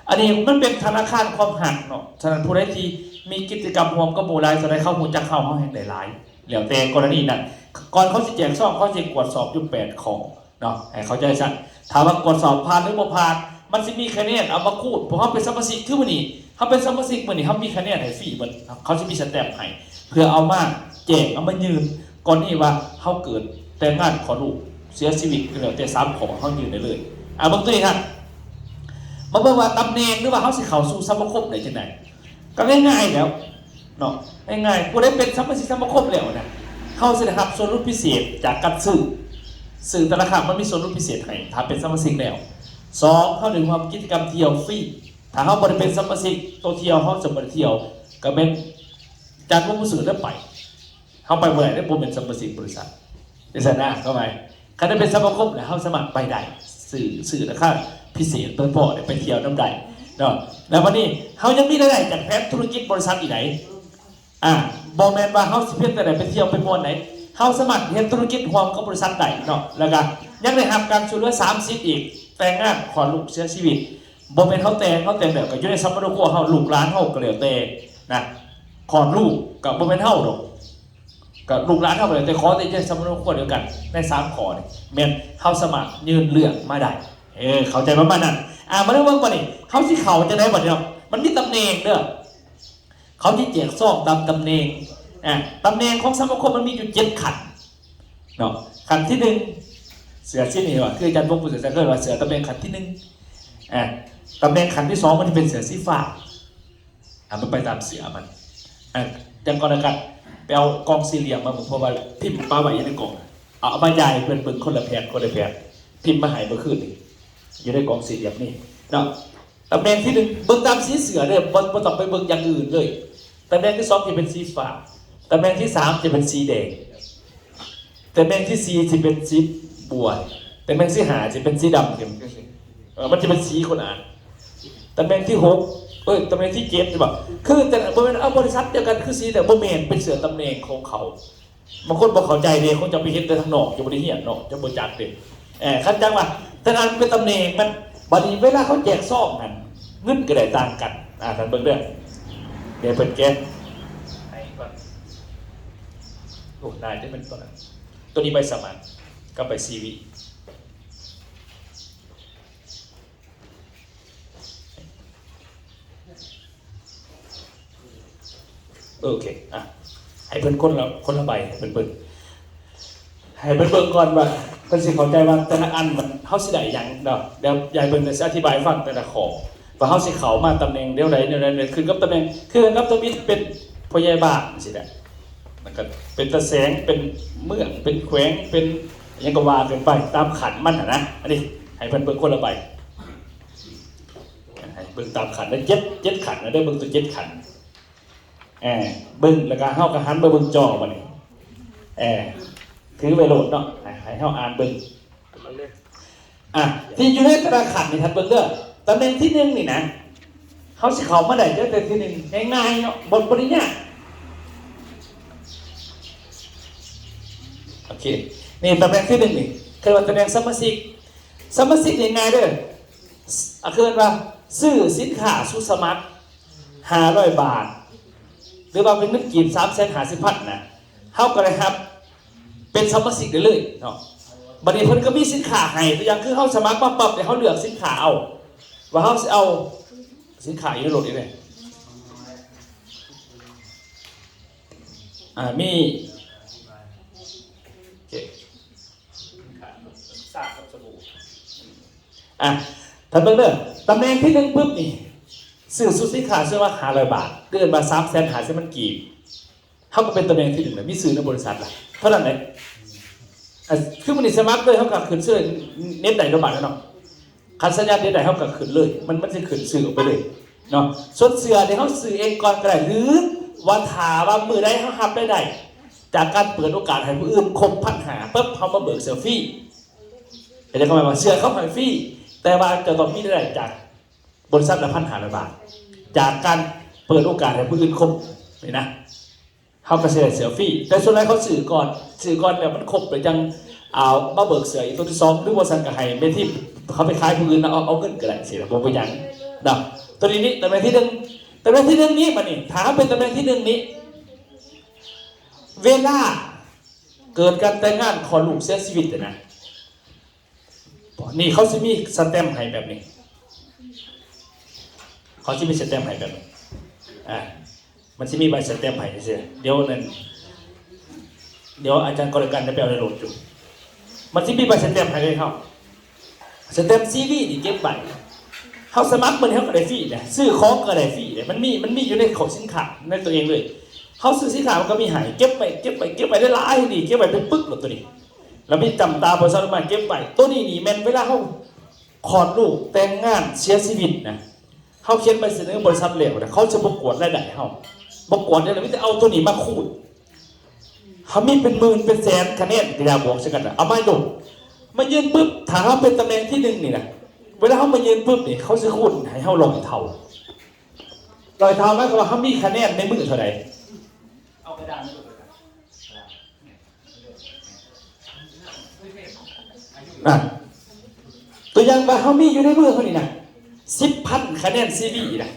อันนี้มันเป็นธนาคารความหักเนาะฉะนั้นผู้ใดที่มีกิจกรรมรวมกับหมู่รายจะได้เข้าหูจักเข้าแห่งหลายๆเหลี่ยวแต่กรณีนั้นก่อนเขาจะแจกซ่องเขาจะกวดสอบอยู่8 ข้อเนาะให้เขาใจสั่นถามว่ากวดสอบผ่านหรือบ่ผ่านมันจะมีคะแนนเอามาคูดเพราะเขาเป็นสมาชิกคือวันนี้เขาเป็นสมาชิกวันนี้เขามีคะแนนให้ฟรีมันเขาจะมีสแตมป์ให้เพื่อเอามาแจกเอามายืนก่อนนี้ว่าเขาเกิดแต่งงานขอลูกเสียชีวิตก็แล้วแต่3 ข้อเขายืนได้เลยบางตัวท่านมาบอกว่าตำแหน่งหรือว่าเขาสิเข้าสู่สมาคมได้จังไดก็ง่ายๆแล้วเนาะง่ายๆผู้ใดเป็นสมาชิกสมาคมแล้วนะเขาจะได้รับส่วนลดพิเศษจากการสื่อธนาคารมันมีส่วนลดพิเศษให้ถ้าเป็นสมาชิกแล้ว2เขาถึงความกิจกรรมเที่ยวฟรีถ้าเขาบ่ได้เป็นสมาชิกตัวเที่ยวเขาจะบ่ได้เที่ยวก็เป็นจากผู้สื่อได้ไปเขาไปเมื่อไหร่ได้ผมเป็นสมาชิกบริษัทได้ชนะเข้าไปใครได้เป็นสมาคมแล้วเขาสมัครไปได้สื่อนะครับพิเศษเปิดพอไปเที่ยวน้ำใดเนาะแล้ววันนี้เขายังมีรายได้จากแพทธุรกิจบริษัทอีกไหนบอแมนว่าเขาสิเพียงแต่ไหนไปเที่ยวไปมวนไหนเขาสมัครเห็นธุรกิจรวมกับบริษัทใดเนาะแล้วก็ยังได้รับการช่วยเหลือ30อีกแต่งงานขอลูกเสียชีวิตบอแมนเขาแต่งแบบก็อยู่ในซัมมาโดโก้เขาลูกร้านเขาก็เหลียวเตนะขอลูกกับบอแมนเท่าดอกกับลูกร้านเท่ากันแต่ขอแต่จะซัมมาโดโก้เดียวกันใน3 ข้อเนี่ยแมนเขาสมัครยืนเลือกมาได้เข้าใจประมาณนั้นมาเรื่องว่าก่อนนี่เขาที่เขาจะได้บ่เนี่ยมันมีตำแหน่งเด้อเขาที่แจกซองตามตำแหน่งตำแหน่งของสมาคมมันมีอยู่7 ขันเนาะขันที่1เสือที่นี่ว่าคืออาจารย์พงศ์ผู้เสือจะเกิดว่าเสือตำแหน่งขันที่1ตำแหน่งขันที่2มันจะเป็นเสือสีฟ้ามันไปตามเสือมันจังก่อนนะครับไปเอากองสี่เหลี่ยมมาเหมือนพอว่าพิมพ์ปลาไว้ในกล่องเอามาใหญ่เปิ่นคนละแผ่นพิมพ์มาหายเมื่อคืนอยู่ในกองสี่เหลี่ยมนี่เนาะตำแหน่งที่1เบิ่งตามสีเสือเลยบ่ต้องไปเบิ่งอย่างอื่นเลยตำแหน่งที่2จะเป็นสีฟ้าตำแหน่งที่3จะเป็นสีแดงตำแหน่งที่4จะเป็นสีบัวตำแหน่งที่5จะเป็นสีดำมันจะเป็นสีคนอ่านตำแหน่งที่6 ตำแหน่งที่7ใช่ป่ะคือแต่บริษัทเดียวกันคือสีแต่บ่แม่นเป็นเสือตำแหน่งของเขาบางคนบ่เข้าใจเด้คงจะไปเฮ็ดแต่ทางนอกจะบ่ได้เฮียนเนาะจะบ่จักเด้คันจังว่าแต่นั้นเป็นตำแหน่งมันบัดนี้เวลาเขาแจกซองนั่นเงินก็ได้ต่างกันท่านเบิ่งเด้อเดี๋ยวเพิ่นแกะให้ก่อนโอ้ได้จะเป็นตัวนั้นตัวนี้ใบสมัครกับใบ CV โอเคให้เพิ่นคนละใบให้เพิ่นเบิ่งก่อนว่าเพิ่นสิเข้าใจว่าแต่ละอันมันเฮาสิได้หยังเนาะเดี๋ยวยายเพิ่นจะอธิบายฟังแต่ละข้อว่าเฮาสิเข้ามาตำแหน่งเดียวใดคือกับตำแหน่งคือกับตำแหน่งเป็นผู้ใหญ่บ้านสิได้มันก็เป็นตะแสงเป็นเมืองเป็นแขวงเป็นหยังก็ว่ากันไปตามขันมันนะอันนี้ให้เพิ่นเบิ่งคนละใบให้เบิ่งตามขันแล้ว7ขันนะเด้อเบิ่งตัว7ขันเบิ่งแล้วก็เฮาก็หันมาเบิ่งจอบัดนี้ถือไปโหลดเนาะให้เฮาอ่านเบิ่งที่อยู่ในกระดาษขันนี่ท่านเบิ่งเด้อตำแหน่งที่1นี่นะเฮาสิเข้ามาได้เด้อแต่ที่1ง่ายๆเนาะบ่ได้ยากโอเคนี่ตำแหน่งที่1นี่คือว่าตำแหน่งสมาชิกง่ายๆเด้อคือว่าซื้อสินค้าสู่สมัคร500 บาทหรือว่าเป็นเงินกีบ350,000นะเฮาก็ได้ครับเป็นสมาชิกได้เลยเนาะบัดนี้เพิ่นก็มีสินค้าให้ตัวอย่างคือเฮาสมัครปั๊บเดี๋ยวเฮาเลือกสินค้าเอาว่าเฮาสิเอาสินค้าอยู่ในรถนี่แหละมีโอเคสากกับสบู่ท่านเบิ่งเด้อตำแหน่งที่1ปึ๊บนี่ซื้อสุสินค้าซื้อว่า500 บาทเกินมา350,000มันกีบเขาก็เป็นตำแหน่งที่1นะมีซื้อในบริษัทล่ะเท่านั้นเลยคือมันสมัครเลยเขากับขึ้นซื้อเน็ตไหนระบาดแล้วเนาะคันสัญญาณเน็ตไหนเขากับขึ้นเลยมันจะขึ้นซื้อออกไปเลยเนาะส่วนเสื้อเดี๋ยวเขาซื้อเองก่อนก็ได้หรือวันถาว่ามือได้เขาหับได้จากการเปิดโอกาสให้ผู้อื่นครบ1,500ปุ๊บเขามาเบิกเสื้อฟรีเดี๋ยวเขาหมายว่าเสื้อเขาให้ฟรีแต่ว่าจะต้องมีได้จากบริษัทละ1,500 บาทจากการเปิดโอกาสให้ผู้อื่นครบนี่นะเขาก็เสียฟรีแต่ส่วนใหญ่เขาสื่อก่อนเนี่ยมันครบไปจังเอามาเบิกเสืออีกตัวที่2หรือว่าสังกัดให้เป็นที่เขาไปขายผู้อื่นเอาเงินก็ได้สิผมไปยังดับตัวนี้ตำแหน่งที่1นี้มานี่ถามเป็นตำแหน่งที่1นี้เวลาเกิดการแต่งงานขอลูกเสียชีวิตนะนี่เขาจะมีสแตมป์ให้แบบนี้เขาจะมีสแตมป์ให้แบบนี้มันจะมีใบสแตมป์ให้เสียเดี๋ยวอาจารย์กรกันจะไปเอาในโหลดจุมันจะมีใบสแตมป์ให้เลยเขาสแตมป์ซีวีนี่เก็บใบเขาสมัครมันเขาก็ได้ฟรีเนี่ยซื้อของก็ได้ฟรีเนี่ยมันมีอยู่ในของสินค้าในตัวเองเลยเขาซื้อสินค้ามันก็มีให้เก็บไปได้หลายดีเก็บไปเป็นปึ๊กหมดตัวนี้แล้วมีจำตาบริษัทมาเก็บไปตัวนี้นี่แม่นเวลาเขาขอดลูกแต่งงานเสียชีวิตนะเขาเขียนไปเสนอบริษัทเหลวนะเขาจะประกวดรายได้เขาประกวดเนี่ยเราไม่ได้เอาตัวนี้มาคูดเขามีเป็นหมื่นเป็นแสนคะแนนกระดาษบอกสักกันนะเอามาดูมายืนปุ๊บถามเขาเป็นตำแหน่งที่1นี่นะเวลาเขามายืนปุ๊บนี่เขาจะคูดให้เขาลอยเท่าหมายความว่าเขามีคะแนนในมือเท่าไหร่เอากระดาษมาดูตัวอย่างว่าเขามีอยู่ในมือเขานี่นะ10,000 คะแนนซีวีนะ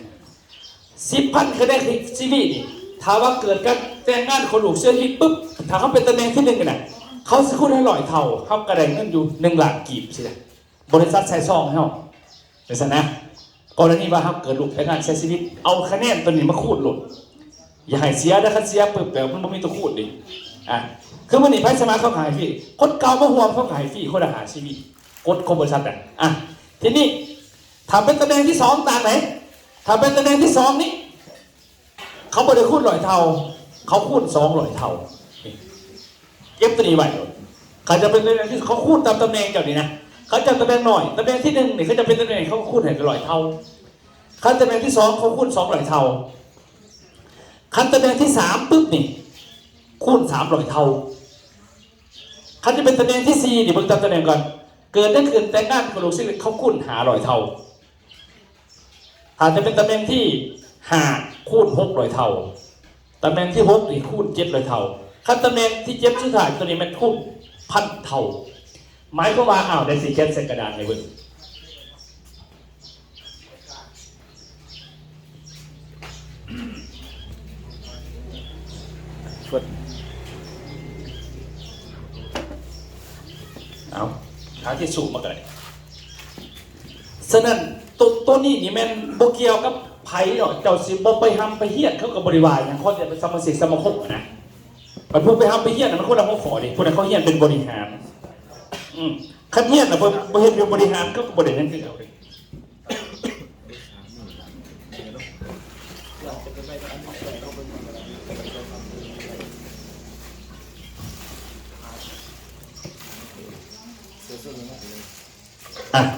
10,000 คะแนนซีวีนี่ถ้าว่าเกิดการแต่งงานคนลูกเสื้อที่ปุ๊บถ้าเขาเป็นตำแหน่งที่1กันนะเขาจะคูดให้ลอยเท่าเขากระไดเงินอยู่1 ล้านกีบสินะบริษัทใส่ซองให้เขาเป็นสันนะกรณีว่าเขาเกิดลูกแต่งงานเสียชีวิตเอาคะแนนตัวนี้มาคูดหลุดอย่าให้เสียนะคันเสียปุ๊บแต่มันไม่มีตัวคูดดิคือมันนี่ไพ่สมาเขาขายฟรีคนเก่ามาห่วงเขาขายฟรีคนอาหารชีวิตกดคอมบริษัททีนี้ถ้าเป็นตำแหน่งที่2ต่างไหนถ้าเป็นตำแหน่งที่2นี้เขาบริคูดลอยเท่าเขาคูด2 ลอยเท่าเก็บตัวนี้ไว้เขาจะเป็นตำแหน่งที่เขาคูดตามตำแหน่งเจ้านี้นะเขาจะตำแหน่งหน่อยตำแหน่งที่1นี่เขาจะเป็นตำแหน่งเขาคูดให้ลอยเท่าขั้นตำแหน่งที่2เขาคูด2 ลอยเท่าขั้นตำแหน่งที่3ปุ๊บนี่คูณ3 ลอยเท่าเขาจะเป็นตำแหน่งที่4นี่เบิ่งตามตำแหน่งก่อนเกิดได้เกิดแต่งงานกับลูกศิษย์เขาคูณ5 ลอยเท่า อาจจะเป็นตำแหน่งที่5คูณ600เท่าตำแหน่งที่6นี่คูณ700เท่าขั้นตำแหน่งที่7สุดท้ายตัวนี้มันคูณ1,000เท่าหมายความว่าได้สิเขียนใส่กระดาษให้เบิ่งชวนเอาหาที่สูบมากันฉะนั้นตัวนี้นี่แม่นบ่เกี่ยวกับไผเนาะเจ้าสิบ่ไปทำไปเฮียนเขากับบริวารอย่างคนจะเป็นสมาชิกสมาคมนะมันพูดไปทำไปเฮียนมันคนละเขาขอดิคนนั้นเขาเฮียนเป็นบริหารคันเฮียนน่ะบ่เฮ็ดเป็นบริหารก็บ่ได้นั่นคือเอาเลย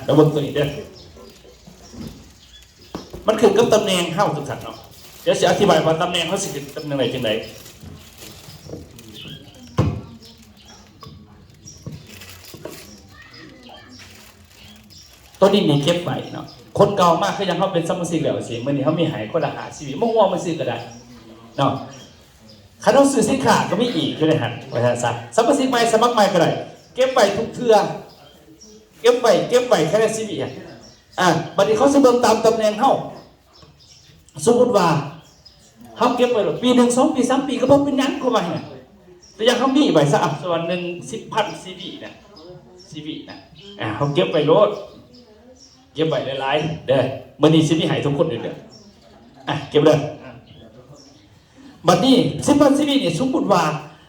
แล้วเบิ่งตัวนี้เด้อมันคือกับตำแหน่งเข้าทุกท่านเนาะเดี๋ยวจะอธิบายว่าตำแหน่งเขาสิเป็นตำแหน่งไหนจังไดตัวนี้นี่เก็บไว้เนาะคนเก่ามากคือยังเขาเป็นสมาชิกแล้วสิมื้อนี้เขามีหายคนละ5ชีวิตบ่ฮู้ว่ามันซื้อก็ได้เนาะคันเราซื้อสินค้าก็มีอีกอยู่ในหันว่าซั่นซะสมาชิกใหม่สมัครใหม่ก็ได้เก็บไว้ทุกเทื่อเก็บไว้แค่ในชีวิตบัดนี้เขาสิเบิ่งตามตำแหน่งเฮาสมมุติว่าเขาเก็บไว้หรอปี1 2 ปี 3 ปีก็บ่เป็นหยังเข้ามาเนี่ยแต่ยังเขามีไว้ซะส่วน1 10,000 CV นะเขาเก็บไว้โลดเก็บไว้หลายๆเด้อมื้อนี้สิมีให้ทุกคนเด้อเก็บเด้อบัดนี้10,000 CV นี่สมมุติว่า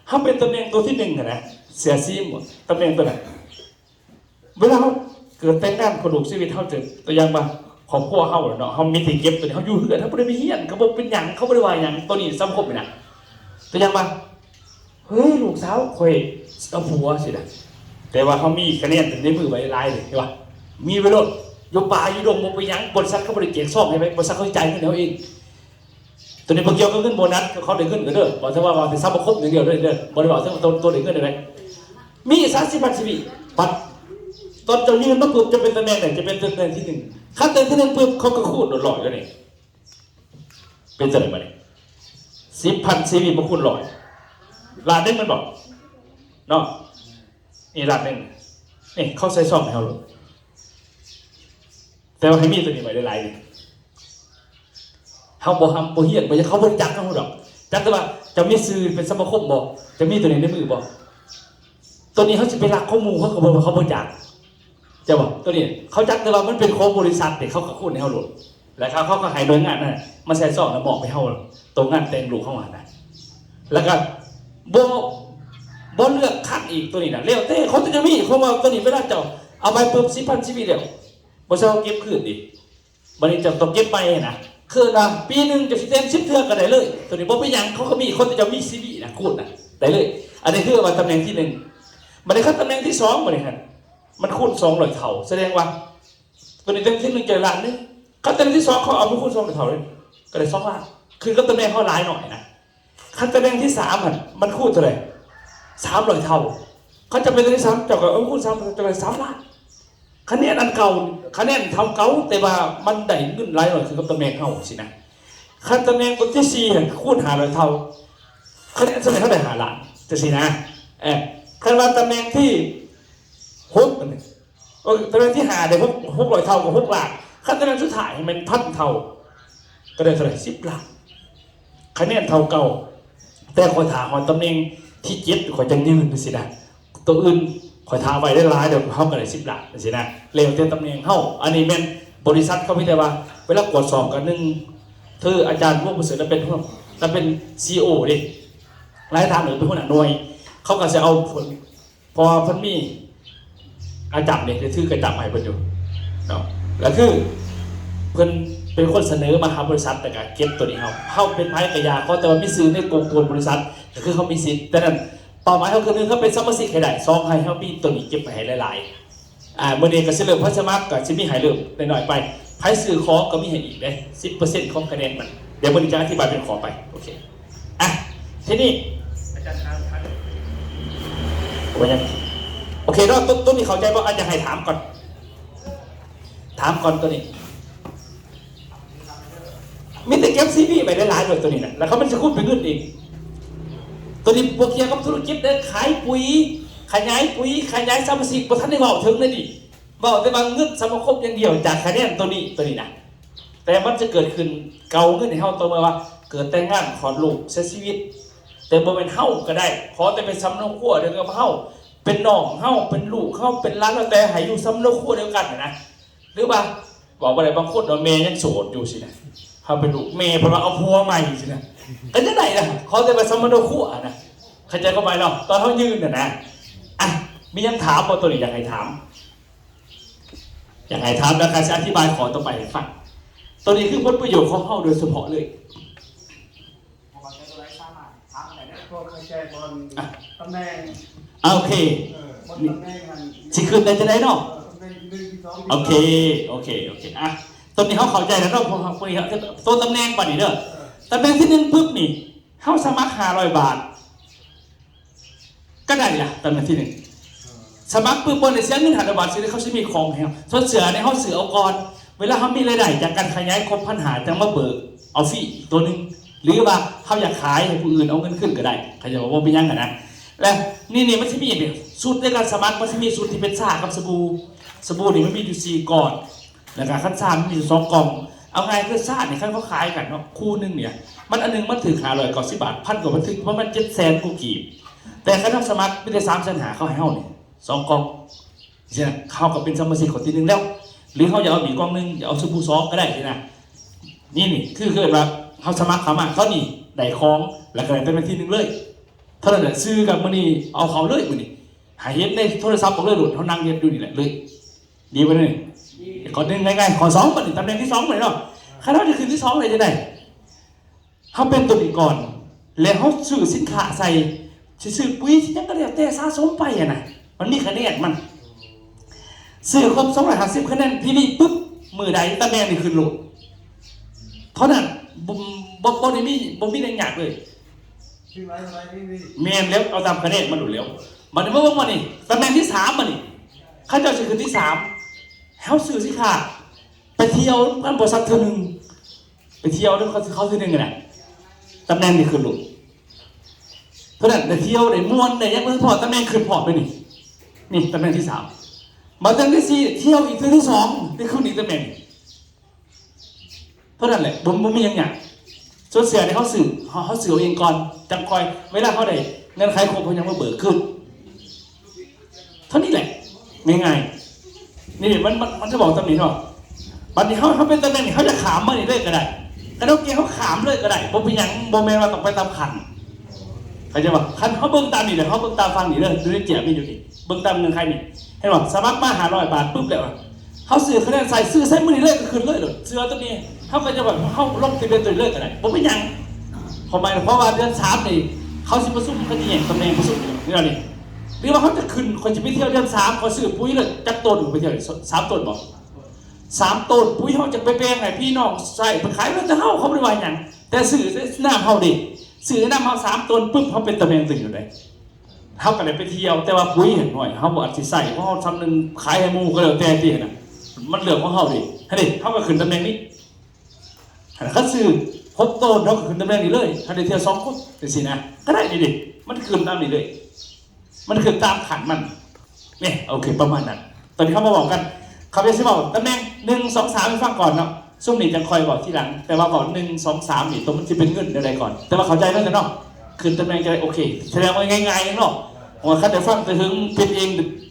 เฮาเป็นตำแหน่งตัวที่1นะเสียซีหมดตำแหน่งตัวนั้นเวลาเขาเกิดแต่งงานคนลูกชีวิตเขาเจอตัวอย่างว่าของพวกเขาเนาะเขามีที่เก็บตัวนี้เขาอยู่เหือนเขาไม่ได้ไปเฮียนเขาบอกเป็นหยังเขาไม่ได้ว่าหยังตัวนี้สังคมนี่นะตัวอย่างว่าเฮ้ยลูกสาวคอยเอาผัวสินะแต่ว่าเขามีคะแนนในมือใบลายเลยใช่ป่ะมีไปโลดยกปลาอยู่ดงมงไปยังบริษัทเขาบริเกียรซ่อมให้ไหมบริษัทเขาจ่ายเงินเขาเองตัวนี้พอเกี่ยวกับเงินโบนัสเขาได้เงินกันเด้อบอกว่าว่าแต่ซับมาครบอย่างเดียวเด้อบริษัทตัวได้เงินได้ไหมมี30,000 ชีวิตปัดตอนจะยืนมาปุ๊บจะเป็นตำแหน่งไหนจะเป็นตำแหน่งที่1ขั้นตอนที่1ปุ๊บเขาก็คูณหลอยแล้วนี่เป็นเท่าไหร่มาเนี่ย10,000 CV มาคูณ100 ล้านนึงมันบอกเนาะนี่ล้านนึงนี่เขาใส่ซ่อมให้เขาเลยแต่ว่าให้มีตัวนี้ไว้ได้หลายเลยเขาบอกทำโบเฮียนบอกจะเขาบริจาคเขาหรอกจักแต่ว่าจะมีซื้อเป็นสมาคมบอกจะมีตัวนี้ในมือบอกตัวนี้เขาจะไปรักข้อมูลเขาก็บอกว่าเขาบริจาคจะบอกตัวนี้เขาจักแต่ว่ามันเป็นโค้บริษัทเด็กเขาก็คูณให้เขาหลุดแล้วเขาก็หายโดยงานนั่นมาใส่ซ่อมแล้วบอกไปเขาตรงงานแต่งลูกเข้ามานะแล้วก็โบเลือกคัดอีกตัวนี้นะเลี้ยวเต้เขาจะมีเขาว่าตัวนี้ไม่ได้เจ้าเอาไปเพิ่ม10,000 ชีวิตเดียวบริษัทเก็บคืนดิบริษัทต้องเก็บไปนะคืนนะปีหนึ่งจะเต็ม10 เทื่อก็ได้เลยตัวนี้บ่เป็นยังเขาก็มีคนจะมีซีวีนะคูณนะได้เลยอันนี้คือมาตำแหน่งที่1มันได้ขั้นตำแหน่งที่2มาเลยครับมันคูณ200 เท่าแสดงว่าตัวนี้ตำแหน่งที่1จะล้านนึงขั้นตำแหน่งที่2เขาเอาไปคูณ200 เท่าเลยก็ได้2 ล้านคือขั้นตำแหน่งเขาหลายหน่อยนะขั้นตำแหน่งที่3มันคูณเท่าไหร่300 เท่าเขาจะเป็นตำแหน่งที่3จะก็คูณ3จะได้3 ล้านคะแนนอันเก่าคะแนนเท่าเก่าแต่ว่ามันได้เงินหลายหน่อยคือกับตำแหน่งเขาสินะขั้นตำแหน่งตัวที่4คูณ500 เท่าคะแนนเท่าไหร่เขาได้5 ล้านจะสินะขั้นตำแหน่งที่6ตำแหน่งที่5ได้600 เท่ากับ6 ล้านขั้นตำแหน่งสุดท้ายมัน1,000 เท่าก็ได้เท่าไหร่10 ล้านคะแนนเท่าเก่าแต่ขอถามว่าตำแหน่งที่7ขอจังยืนสินะตัวอื่นขอท้าไว้ได้ร้ายเดี๋ยวเขากันเลย10 ล้านสินะเร็วเต็มตำแหน่งเข้าอันนี้เป็นบริษัทเขาพิจารณาเวลากดสอบกันเธออาจารย์พวกผู้สื่อแล้วเป็นCEO ดิรายทางหรือเป็นผู้หน่วยเขาก็จะเอาผลพอพันมีอาจารย์เนี่ยจะถือกระจับใหม่เพิ่นอยู่เนาะแล้วคือเพิ่นเป็นคนเสนอมาหาบริษัทแต่การเก็บตัวนี้เขาเป็นไพ่กระยาเขาแต่ว่าไม่ซื้อในตัวบริษัทแต่คือเขามีสิทธิ์แต่นั้นเป้าหมายเขาคือ1เขาเป็นสมาชิกให้ได้2ให้เขามีตัวนี้เก็บไปให้หลายๆเมื่อนี้ก็สิเริ่มพัฒนาก็สิมีให้เริ่มหน่อยๆไปไพ่ซื้อของก็มีให้อีกได้ 10% ของคะแนนมันเดี๋ยววันนี้จะอธิบายเป็นขอไปโอเคทีนี้อาจารย์ท่านว่ายังโอเคแล้วต้นนี้เข้าใจว่าอาจจะให้ถามก่อนตัวนี้ เก็บซีพีไปได้หลายเลยตัวนี้นะแล้วเขามันจะคุ้มเป็นเงินเองตัวนี้พวกเกี่ยวกับธุรกิจเด้ขายปุ๋ยขยายปุ๋ยขยายสรรพสิ่งประทันได้บอกถึงเลยดิบอกแต่บางเงินสมาคมอย่างเดียวจากคะแนนตัวนี้นะแต่มันจะเกิดขึ้นเก่าขึ้นในเฮาตัวมาว่าเกิดแต่งงานขอลูกเสียชีวิตแต่บ่เป็นเฮาก็ได้ขอแต่เป็นซ้ำนกขั้วเดียวกับเฮาเป็นน้องเฮาเป็นลูกเฮาเป็นร้านแล้วแต่ให้อยู่ซ้ำนกขั้วเดียวกันนะหรือว่าบอกว่าอะไรบางคนเราเมย์ยังโสดอยู่สินะเขาเป็นลูกเมย์เพราะว่าเอาผัวใหม่สินะก็จะไหนนะขอแต่เป็นซ้ำนกขั้วนะเข้าใจเข้าไปเนาะตอนเขายืนนะอ่ะมียังถามบนตัวนี้อยากให้ถามแล้วการจะอธิบายขอต่อไปให้ฟังตัวนี้คือผลประโยชน์ของเฮาโดยเฉพาะเลยพวกใช้บอลตำแหน่งโอเคบอลตำแหน่งมันสิคืนได้จะได้เนาะโอเคอ่ะตัวนี้เขาเข้าใจแล้วเนาะพวกเขาคุยครับตัวตำแหน่งป่ะนี่เด้อตำแหน่งที่1ปุ๊บนี่เขาสมัคร500 บาทก็ได้ละตำแหน่งที่1สมัครปุ๊บบนในเสียเงิน500 บาทซื้อเขาจะมีของให้ส่วนเสือในเขาเสือเอาก่อนเวลาเขามีรายได้จากการขยายครบพันหาจะมาเบิกเอาฟรีตัวนึงหรือว่าเขาอยากขายให้ผู้อื่นเอาเงินขึ้นก็ได้เขาจะบอกว่าเป็นยังไงนะและนี่มันจะมีอย่างเดียวสูตรในการสมัครมันจะมีสูตรที่เป็นซ่ากับสบู่นี่มันมีอยู่4 ก้อนแล้วก็ขั้นซ่ามันมีอยู่2 กล่องเอาไงคือซ่าเนี่ยเขาขายกันเนาะคู่นึงเนี่ยมันอันนึงมันถือ590 บาท1,000 กว่ามันถึงเพราะมัน700,000 กว่ากีบแต่ขั้นสมัครไม่ได้300,000 หาเขาให้เฮาเนี่ย2 กล่องใช่ไหมเขาก็เป็นสมาชิกคนที่1แล้วหรือเขาจะเอาอีกกล่องนึงจะเอาสบู่2ก็ได้ใช่ไหมนี่คือเกิดว่าเขาสมัครเขามาเขานี่ได้ของแล้วก็ได้เป็นที่1เลยเท่านั้นแหละซื้อกับมันนี่เอาเขาเลยมันนี่หาเฮ็ดในโทรศัพท์ผมเลยโดดเขานั่งเฮ็ดดูนี่แหละเลยดีไปเลยขอ1ง่ายๆขอ2มันนี่ตำแหน่งที่2เลยเนาะข้าเราจะขึ้นที่2เลยจะได้เขาเป็นตัวนี้ก่อนแล้วเขาซื้อสินค้าใส่ซื้อปุ๋ยที่ยังก็เรียกแต่สะสมไปอ่ะนะมันมีคะแนนมันซื้อครบ250 คะแนนพี่นี่ปุ๊บมือใดตำแหน่งนี่ขึ้นโหลดเท่านั้นบ่ได้มีแรงอยากเลยเมียนแล้วเอาตามคะแนนมาดูแล้วมันเมื่อวันนี้ตำแหน่งที่3มันนี่ข้าเจ้าจะขึ้นที่3เฮาซื้อสิค่ะไปเที่ยวกันบริษัทเธอหนึ่งไปเที่ยวแล้วเขาซื้อหนึ่งกันนะตำแหน่งนี่ขึ้นโหลดเท่านั้นได้เที่ยวได้ม่วนได้ยังเพิ่งพอตำแหน่งขึ้นพอไปนี่ตำแหน่งที่3มาตำแหน่งที่4เที่ยวอีกตำแหน่งที่2ได้ขึ้นอีกตำแหน่งเท่านั้นแหละผมมีอย่างเงี้ยส่วนเสียในเขาสื่อเองก่อนจังคอยเวลาเขาได้เงินใครครบเขายังมาเบิกขึ้นเท่านี้แหละง่ายๆนี่มันจะบอกตำหนิเนาะบัดนี้เขาเป็นตำแหน่งนี่เขาจะขามมานี่เลยก็ได้กระโดดเกย์เขาขามเลยก็ได้บ่เป็นยังบ่แม่นว่าต้องไปตามขันเขาจะบอกขันเขาเบิ่งตามนี่เลยเขาเบิ่งตามฟังนี่เลยดูได้เจี๋ยมีอยู่นี่เบิ่งตามเงินใครนี่ให้บอกสมัครมา500 บาทปุ๊บเลยว่ะเขาซื้อคะแนนใส่ซื้อมือนี่เลยก็คืนเลยเด้อซื้อตัวนี้เขาก็จะแบบเขาลงทะเบียนตัวเลือกกันได้ผมไม่ยังเพราะว่าเดือน3นี่เขาสิประชุมกันที่ตำแหน่งประชุมนี่นี่หรือว่าเขาจะขึ้นคนจะไปเที่ยวเดือน3เขาซื้อปุ๋ยเลยจักต้นไปเที่ยว3 ต้นบอก3 ต้นปุ๋ยเขาจะไปแปลงไงพี่น้องใส่ไปขายมันจะเข้าเขาไม่ได้ว่าอย่างแต่ซื้อหน้าเขาดิซื้อหน้าเขา3 ต้นปุ๊บเขาเป็นตำแหน่งตึงอยู่เลยเขาก็เลยไปเที่ยวแต่ว่าปุ๋ยเห็นหน่อยเขาบอกสิใส่เพราะเขาทำหนึ่งขายให้มูก็เลยแต่ตีนะมันเหลือของเขาดิให้ดิเขาก็ขึ้นตำแหน่งนี้เขาซื้อ6 ต้นเขาก็ขึ้นตำแหน่งนี้เลยถ้าได้เที่ยว2 คนเป็นสินะก็ได้ดิมันขึ้นตามนี้เลยมันขึ้นตามขันมันเนี่ยโอเคประมาณนั้นตอนนี้เขามาบอกกันเขาจะบอกตำแหน่ง1 2 3ให้ฟังก่อนเนาะซุ่มนี่จะคอยบอกทีหลังแต่ว่าบอก1 2 3นี่ตรงมันจะเป็นเงินอะไรก่อนแต่ว่าเข้าใจแล้วเนาะขึ้นตำแหน่งจะโอเคแสดงว่าง่ายๆเนาะว่าเขาจะฟังแต่ถึงเป็นเอง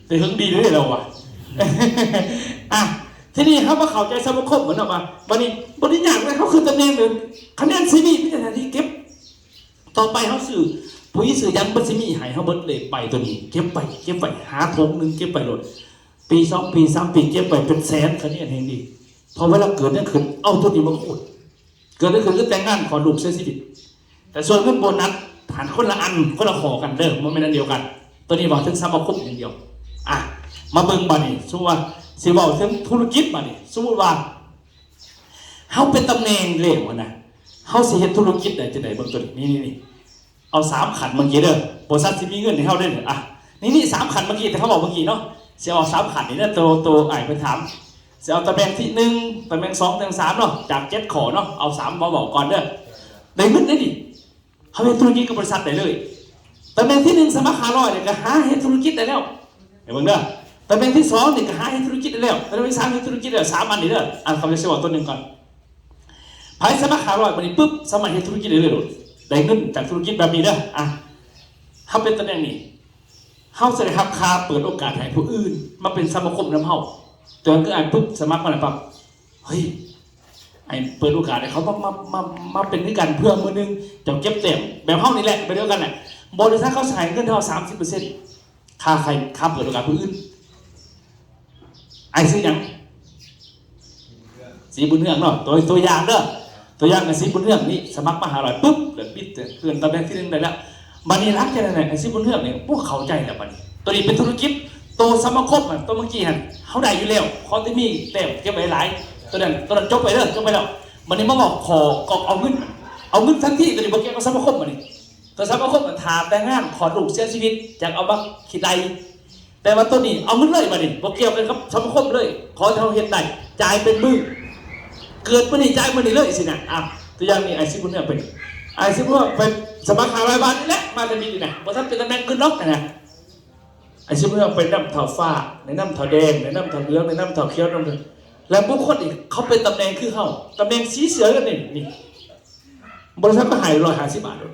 แต่ถึงดีด้วยเราอะอ่ะทีนี้เขามาเข้าใจสมาคมเหมือนออกมาวันนี้อย่างไรเขาคือตำแหน่งหนึ่งคะแนนซีบีพิจารณาที่เก็บต่อไปเขาสื่อปุ๋ยสื่อยังบัญชีมีหายเขาเบิดเลยไปตัวนี้เก็บไปหาทงหนึ่งเก็บไปหลดปี2 ปี3 ปีเก็บไปเป็นแสนคะแนนเองดีพอเวลาเกิดเนี่ยขึ้นเอาตัวนี้มาขุดเกิดเนี่ยขึ้นก็แต่งงานขอลูกเสียสิแต่ส่วนเงินโบนัสฐานคนละอันคนละขอกันเด้อมันไม่นั่นเดียวกันตัวนี้บอกถึงสมาคมอย่างเดียวอ่ะมาเบิ่งบานี่สมมติว่าสิบอกถึงธุรกิจบานี่สมมติว่าเขาเป็นตำแหน่งเร็วนะเขาสิเห็นธุรกิจได้จะไหนบางตัวนี่เอา3 ขันเมื่อกี้เด้อบริษัทที่มีเงินให้เขาได้เลยอ่ะนี่3 ขันเมื่อกี้แต่เขาบอกเมื่อกี้เนาะเสียเอา3 ขันนี่นะตัวไอ้ไปถาม จะเอาตำแหน่งที่1ตำแหน่ง2ตำแหน่ง3เนาะจาก7ขอเนาะเอา3มาบอกก่อนเด้อได้เงินได้ดิเขาเป็นธุรกิจกับบริษัทได้เลยตำแหน่งที่1สมัคร500เนี่ยก็หาเฮ็ดธุรกิจได้แล้วเห็นบ้างเด้อตำแหน่งที่2เนี่ยก็หาเฮ็ดธุรกิจได้แล้วตำแหน่งที่3เฮ็ดธุรกิจได้แล้ว3อันนี้เด้ออ่านคำเรียกว่าตัวหนึ่งก่อนภายสมัคร500วันนี้ปุ๊บสมัครเฮ็ดธุรกิจได้เลยได้เงินจากธุรกิจแบบนี้เด้ออ่ะเขาเป็นตำแหน่งนี้เขาจะได้รับค่าเปิดโอกาสให้ผู้อื่นมาเป็นสมาคมน้ำเขาตัวนั้นก็อ่านปุ๊บสมัครมาแล้วปั๊บเฮ้ยไอ้เปิดโอกาสให้เขาต้องมาเป็นด้วยกันเพื่อมือนึงจะเก็บเต็มแบบเขานี่แหละไปเดียวกันแหละบริษัทเขาใช้เงินเท่า30%ค่าใครค่าเปิดโอกาสผู้อื่นไอ้ซื้อยังสีบุญเฮืองเนาะตัวอย่างเด้อตัวอย่างไอ้สีบุญเฮืองนี่สมัครมา500ปุ๊บเดือนปิดเพื่อนตำแหน่งที่1ได้แล้วบันนี้รักแค่ไหนไอ้ซิบุญเฮือกเนี่ยพวกเข้าใจแล้วบันนี้ตัวนี้เป็นธุรกิจตัวสมาคมมันตัวเมื่อกี้หันเขาได้อยู่แล้วเขาจะมีเต็มเก็บไว้หลายตัวนั้นจบไปแล้วจบไปแล้วบันนี้มาบอกขอกเอาเงินทันทีตัวนี้บอกเกี่ยวกับสมาคมบันนี้ตัวสมาคมมันถามแต่งงานขอลูกเสียชีวิตจากเอาบักขีดใดแต่ว่าตัวนี้เอาเงินเลยบันนี้บอกเกี่ยวกันกับสมาคมเลยขอเท่าเห็นได้จ่ายเป็นมือเกิดบันนี้จ่ายบันนี้เลยสินะอ่ะตัวอย่างนี้ไอ้ซิบุญเฮือกเป็นไอ้ซิบุญเฮือกเป็นสมัคร500 บาทนี่แหละมาจะมีนี่นะเพราะท่านเป็นตำแหน่งขึ้นล็อกนะไอ้ชิบุญเป็นน้ำเถาฟ้าในน้ำเถาแดงในน้ำเถาเหลืองในน้ำเถาเขียวน้ำแล้วบุคคลอีกเขาเป็นตำแหน่งคือเขาตำแหน่งสีเสือกันนี่บริษัทก็หาย150 บาทเลย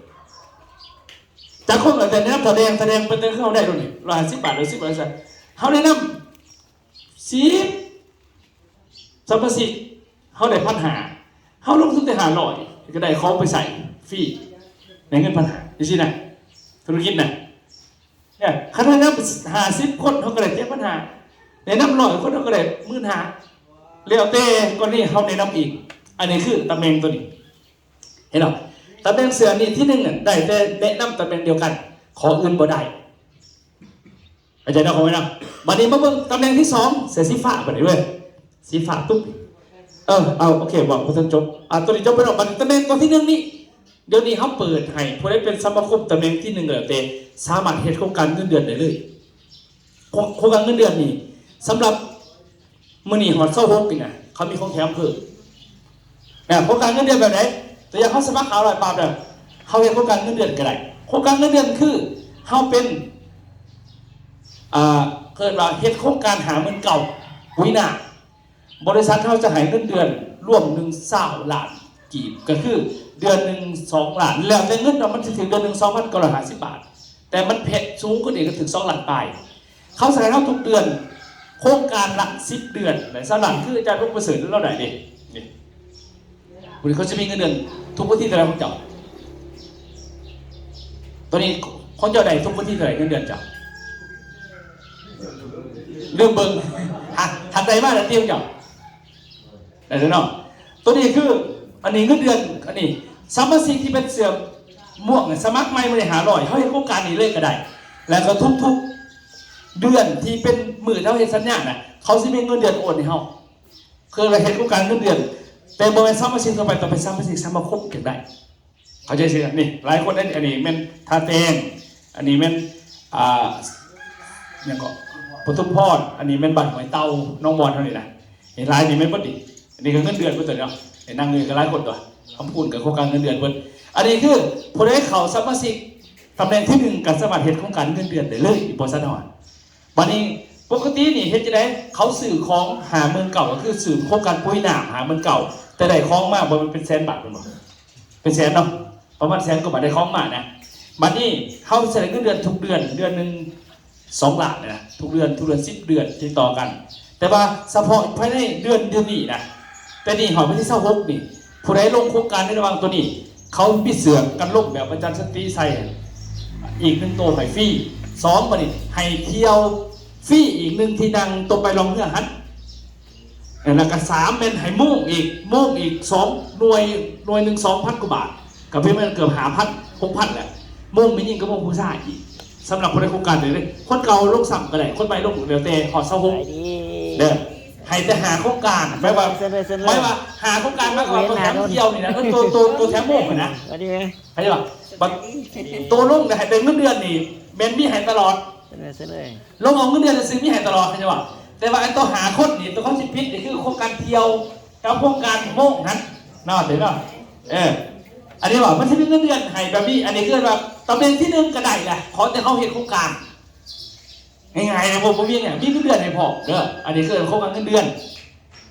จากคนแต่ในน้ำเถาแดงเป็นเข้าได้ด้วยนี่150 บาทหรือ10 บาทเขาในน้ำสีสัมภาระเขาได้1,500เขาลงทุนได้500ก็ได้ของไปใส่ฟรีในเงิน1,500ดูสินะธุรกิจนะเนี่ยขนาดนั้น50 คนเขาก็ได้7,500ในน้ำ100 คนเขาก็ได้15,000เลี้ยวเต้ก็นี่เขาในน้ำอีกอันนี้คือตำแหน่งตัวนี้เห็นหรอตำแหน่งเสือนี่ที่1เนี่ยได้แต่แนะนำตำแหน่งเดียวกันขออื่นบ่ได้เข้าใจนะเขาไหมนะบัดนี้มาเบิ่งตำแหน่งที่2เสือสีฟ้าบัดนี้ด้วยสีฟ้าตุ๊บเอาโอเคบอกพอท่านจบตัวนี้จบไปแล้วบัดนี้ตำแหน่งตัวที่1นี่เดี๋ยวนี้เขาเปิดให้ผู้ได้เป็นสมาคมตำแหน่งที่1เลยเต้สามารถเฮ็ดโครงการเงินเดือนได้เลยโครงการเงินเดือนนี่สำหรับมื้อนี้ฮอด26นี่นะเขามีของแถมเพิ่มโครงการเงินเดือนแบบไหนตัวอย่างเขาสมัคร500 บาทเนี่ยเขาเฮ็ดโครงการเงินเดือนก็ได้โครงการเงินเดือนคือเขาเป็นเกิดว่าเฮ็ดโครงการหาเงินเก่าวินาบริษัทเขาจะให้เงินเดือนร่วม120 ล้านกีบก็คือเดือนหนึ่ง2 ล้านแล้วแต่เงินเรามันจะถึงเดือนหนึ่ง2,950 บาทแต่มันเพชรสูงกว่านี้ก็ถึง2 ล้านปลายเขาใส่เราทุกเดือนโครงการละ10 เดือนแต่สลังคืออาจารย์พวกประเสริฐเราไหนดิคุณเขาจะมีเงินเดือนทุกวันที่เท่าไรของเจ้าตัวนี้คนเจ้าใดทุกวันที่เท่าไรเงินเดือนเจ้าเรื่องเบิ้งหักใดมากนะเตี้ยเจ้าไหนเนาะตัวนี้คืออันนี้เงินเดือนอันนี้สมาชิกที่เป็นเสื่อมม่วงเนี่ยสมัครไม่ได้500เขาให้โครงการนี้เลยก็ได้แล้วก็ทุกๆเดือนที่เป็นมือเท่าเห็นสัญญาณนะเขาจะมีเงินเดือนโอนให้เขาคือเราเห็นโครงการเงินเดือนแต่บริษัทสมาชิกต่อไปต้องเป็นสมาชิกสมาคมเก็บได้เขาใจสินี่หลายคนนั่นอันนี้เป็นทาเตงอันนี้เป็นเนี่ยก็ปทุมพรอันนี้เป็นบัตรหอยเต้าน้องบอลเท่านี้นะเห็นลายนี่ไม่ปกติอันนี้ก็เงินเดือนเพื่อนเนาะเห็นนั่งเงินกันหลายคนตัวคำพูดกับโครงการเงินเดือนเพื่อนอันนี้คือผู้ได้เขาสมาชิกตำแหน่งที่1กับสมัครเหตุโครงการเงินเดือนได้เลยบริษัทนอนวันนี้ปกตินี่เฮ็ดจะได้เขาสื่อของหาเมืองเก่าก็คือสื่อโครงการปุ้ยหนามหาเมืองเก่าแต่ได้ของมากมันเป็น100,000 บาทเป็นแสนเนาะประมาณ100,000 กว่าบาทได้ของมานะวันนี้เขาแสดงเงินเดือนทุกเดือนหนึ่ง2 ล้านนะทุกเดือน10 เดือนติดต่อกันแต่ว่าเฉพาะภายในเดือนนี้นะแต่นี่หอยไปที่26นี่ผู้ใดลงโครงการในระหว่างตัวนี้เขาพิเศษกันลงแบบอาจารย์สตรีใส่อีก1 ตัวให้ฟรี2บัดนี้ให้เที่ยวฟรีอีก1 ที่นั่งตรงไปลองเนื้อหันแล้วก็3เป็นให้มุ่งอีก2 หน่วยหนึ่ง 2,000 กว่าบาทกับเพื่อนเกือบ6,000 แหละมุ่งไม่ยิ่งก็มุ่งผู้ชายอีกสำหรับคนในโครงการเลยคนเก่าลงสั่งก็ได้คนใหม่ลงเดี๋ยวเตะหอด26เด้อให้แต่หาโครงการไม่ว่าหาโครงการมากกว่าตัวแถมเที่ยวนี่นะตัวแถมโม่งนะเข้าใจป่ะตัวลงแต่ให้เป็นเงินเดือนนี่เบนมีให้ตลอดลงเอาเงินเดือนจะซื้อมีให้ตลอดเข้าใจป่ะ แต่ว่าไอ้ตัวหาคนนี่ตัวเขาสิพิษนี่คือโครงการเที่ยวกับโครงการโม่นั้นน่าเห็นป่ะอันนี้บอกมันจะมีเงินเดือนให้แบบนี้อันนี้คือแบบตำแหน่งที่1ก็ได้แหละขอแต่เขาเห็นโครงการง่ายๆนะผมมีเนี่ยมีเงินเดือนให้พอเด้ออันนี้คือโครงการเงินเดือน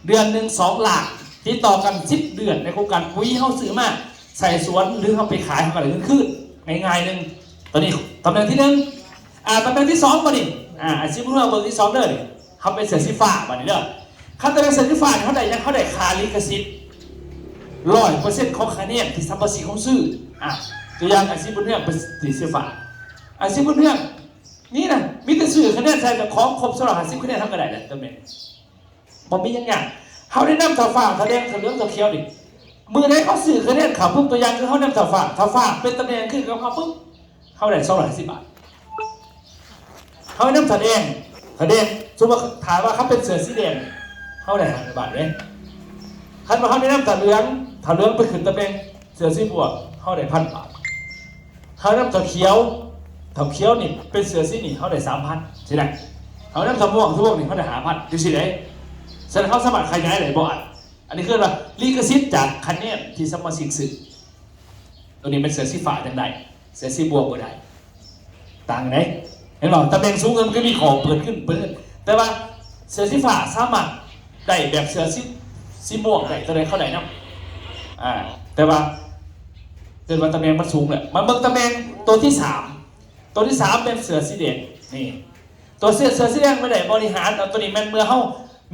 เดือนหนึ่ง2 หลักที่ต่อกัน10 เดือนในโครงการปุ๋ยเขาซื้อมาใส่สวนหรือเขาไปขายเขาก็ได้เงินคืนง่ายๆหนึ่งตอนนี้ตำแหน่งที่1ตำแหน่งที่2มาดิอาชีพของเราเบอร์ที่2เด้อนี่เขาเป็นเสือสีฟ้ามาดิเด้อเขาตำแหน่งเสือสีฟ้าเขาได้ยังเขาได้ค่าลิขสิทธิ์100%ของคะแนนที่สัมภาษีของซื้อตัวอย่างอาชีพบนเรื่องเป็นสีเสือฟ้าอาชีพบนเรื่องนี่นะมีแต่ซื้อคะแนนใส่แต่ของครบสำหรับ50 คะแนนทำก็ได้เลยตำแหน่งผมมีอย่างเขาได้นำเสาฟ้าเสาแดงเสาเหลืองเสาเขียวดิมือไหนเขาสื่อคะแนนขับปุ๊บตัวอย่างคือเขานำเสาฟ้าเป็นตำแหน่งขึ้นกับเขาปุ๊บเขาได้210 บาทเขานำเสาแดงสมมติถามว่าเขาเป็นเสือสีแดงเขาได้50 บาทเลยคันว่าเขาได้นำเสาเหลืองไปขึ้นตำแหน่งเสือสีบวกเขาได้1,000 บาทเขานำเสาเขียวนี่เป็นเสือสีนี่เขาได้3,000ใช่ไหมเขานำเสาม่วงนี่เขาได้5,000ดูสิเลยแสดงเขาสมัครขยายหลายบอร์ดอันนี้คือว่าลิขสิทธิ์จากคะแนนที่สมาชิกซื้อตัวนี้เป็นเสือสีฟ้าจังไดเสือสีบวกก็ได้ต่างกันไหนเห็นหรอตำแหน่งสูงมันก็มีของเปิดขึ้นแต่ว่าเสือสีฟ้าสามารถได้แบบเสือสีบวกได้ตัวใดเข้าได้นะแต่ว่าตำแหน่งมันสูงเลยมันเบิ่งตำแหน่งตัวที่3เป็นเสือสีแดงนี่ตัวเสือสีแดงไม่ได้บริหารตัวนี้มันเมื่อเขา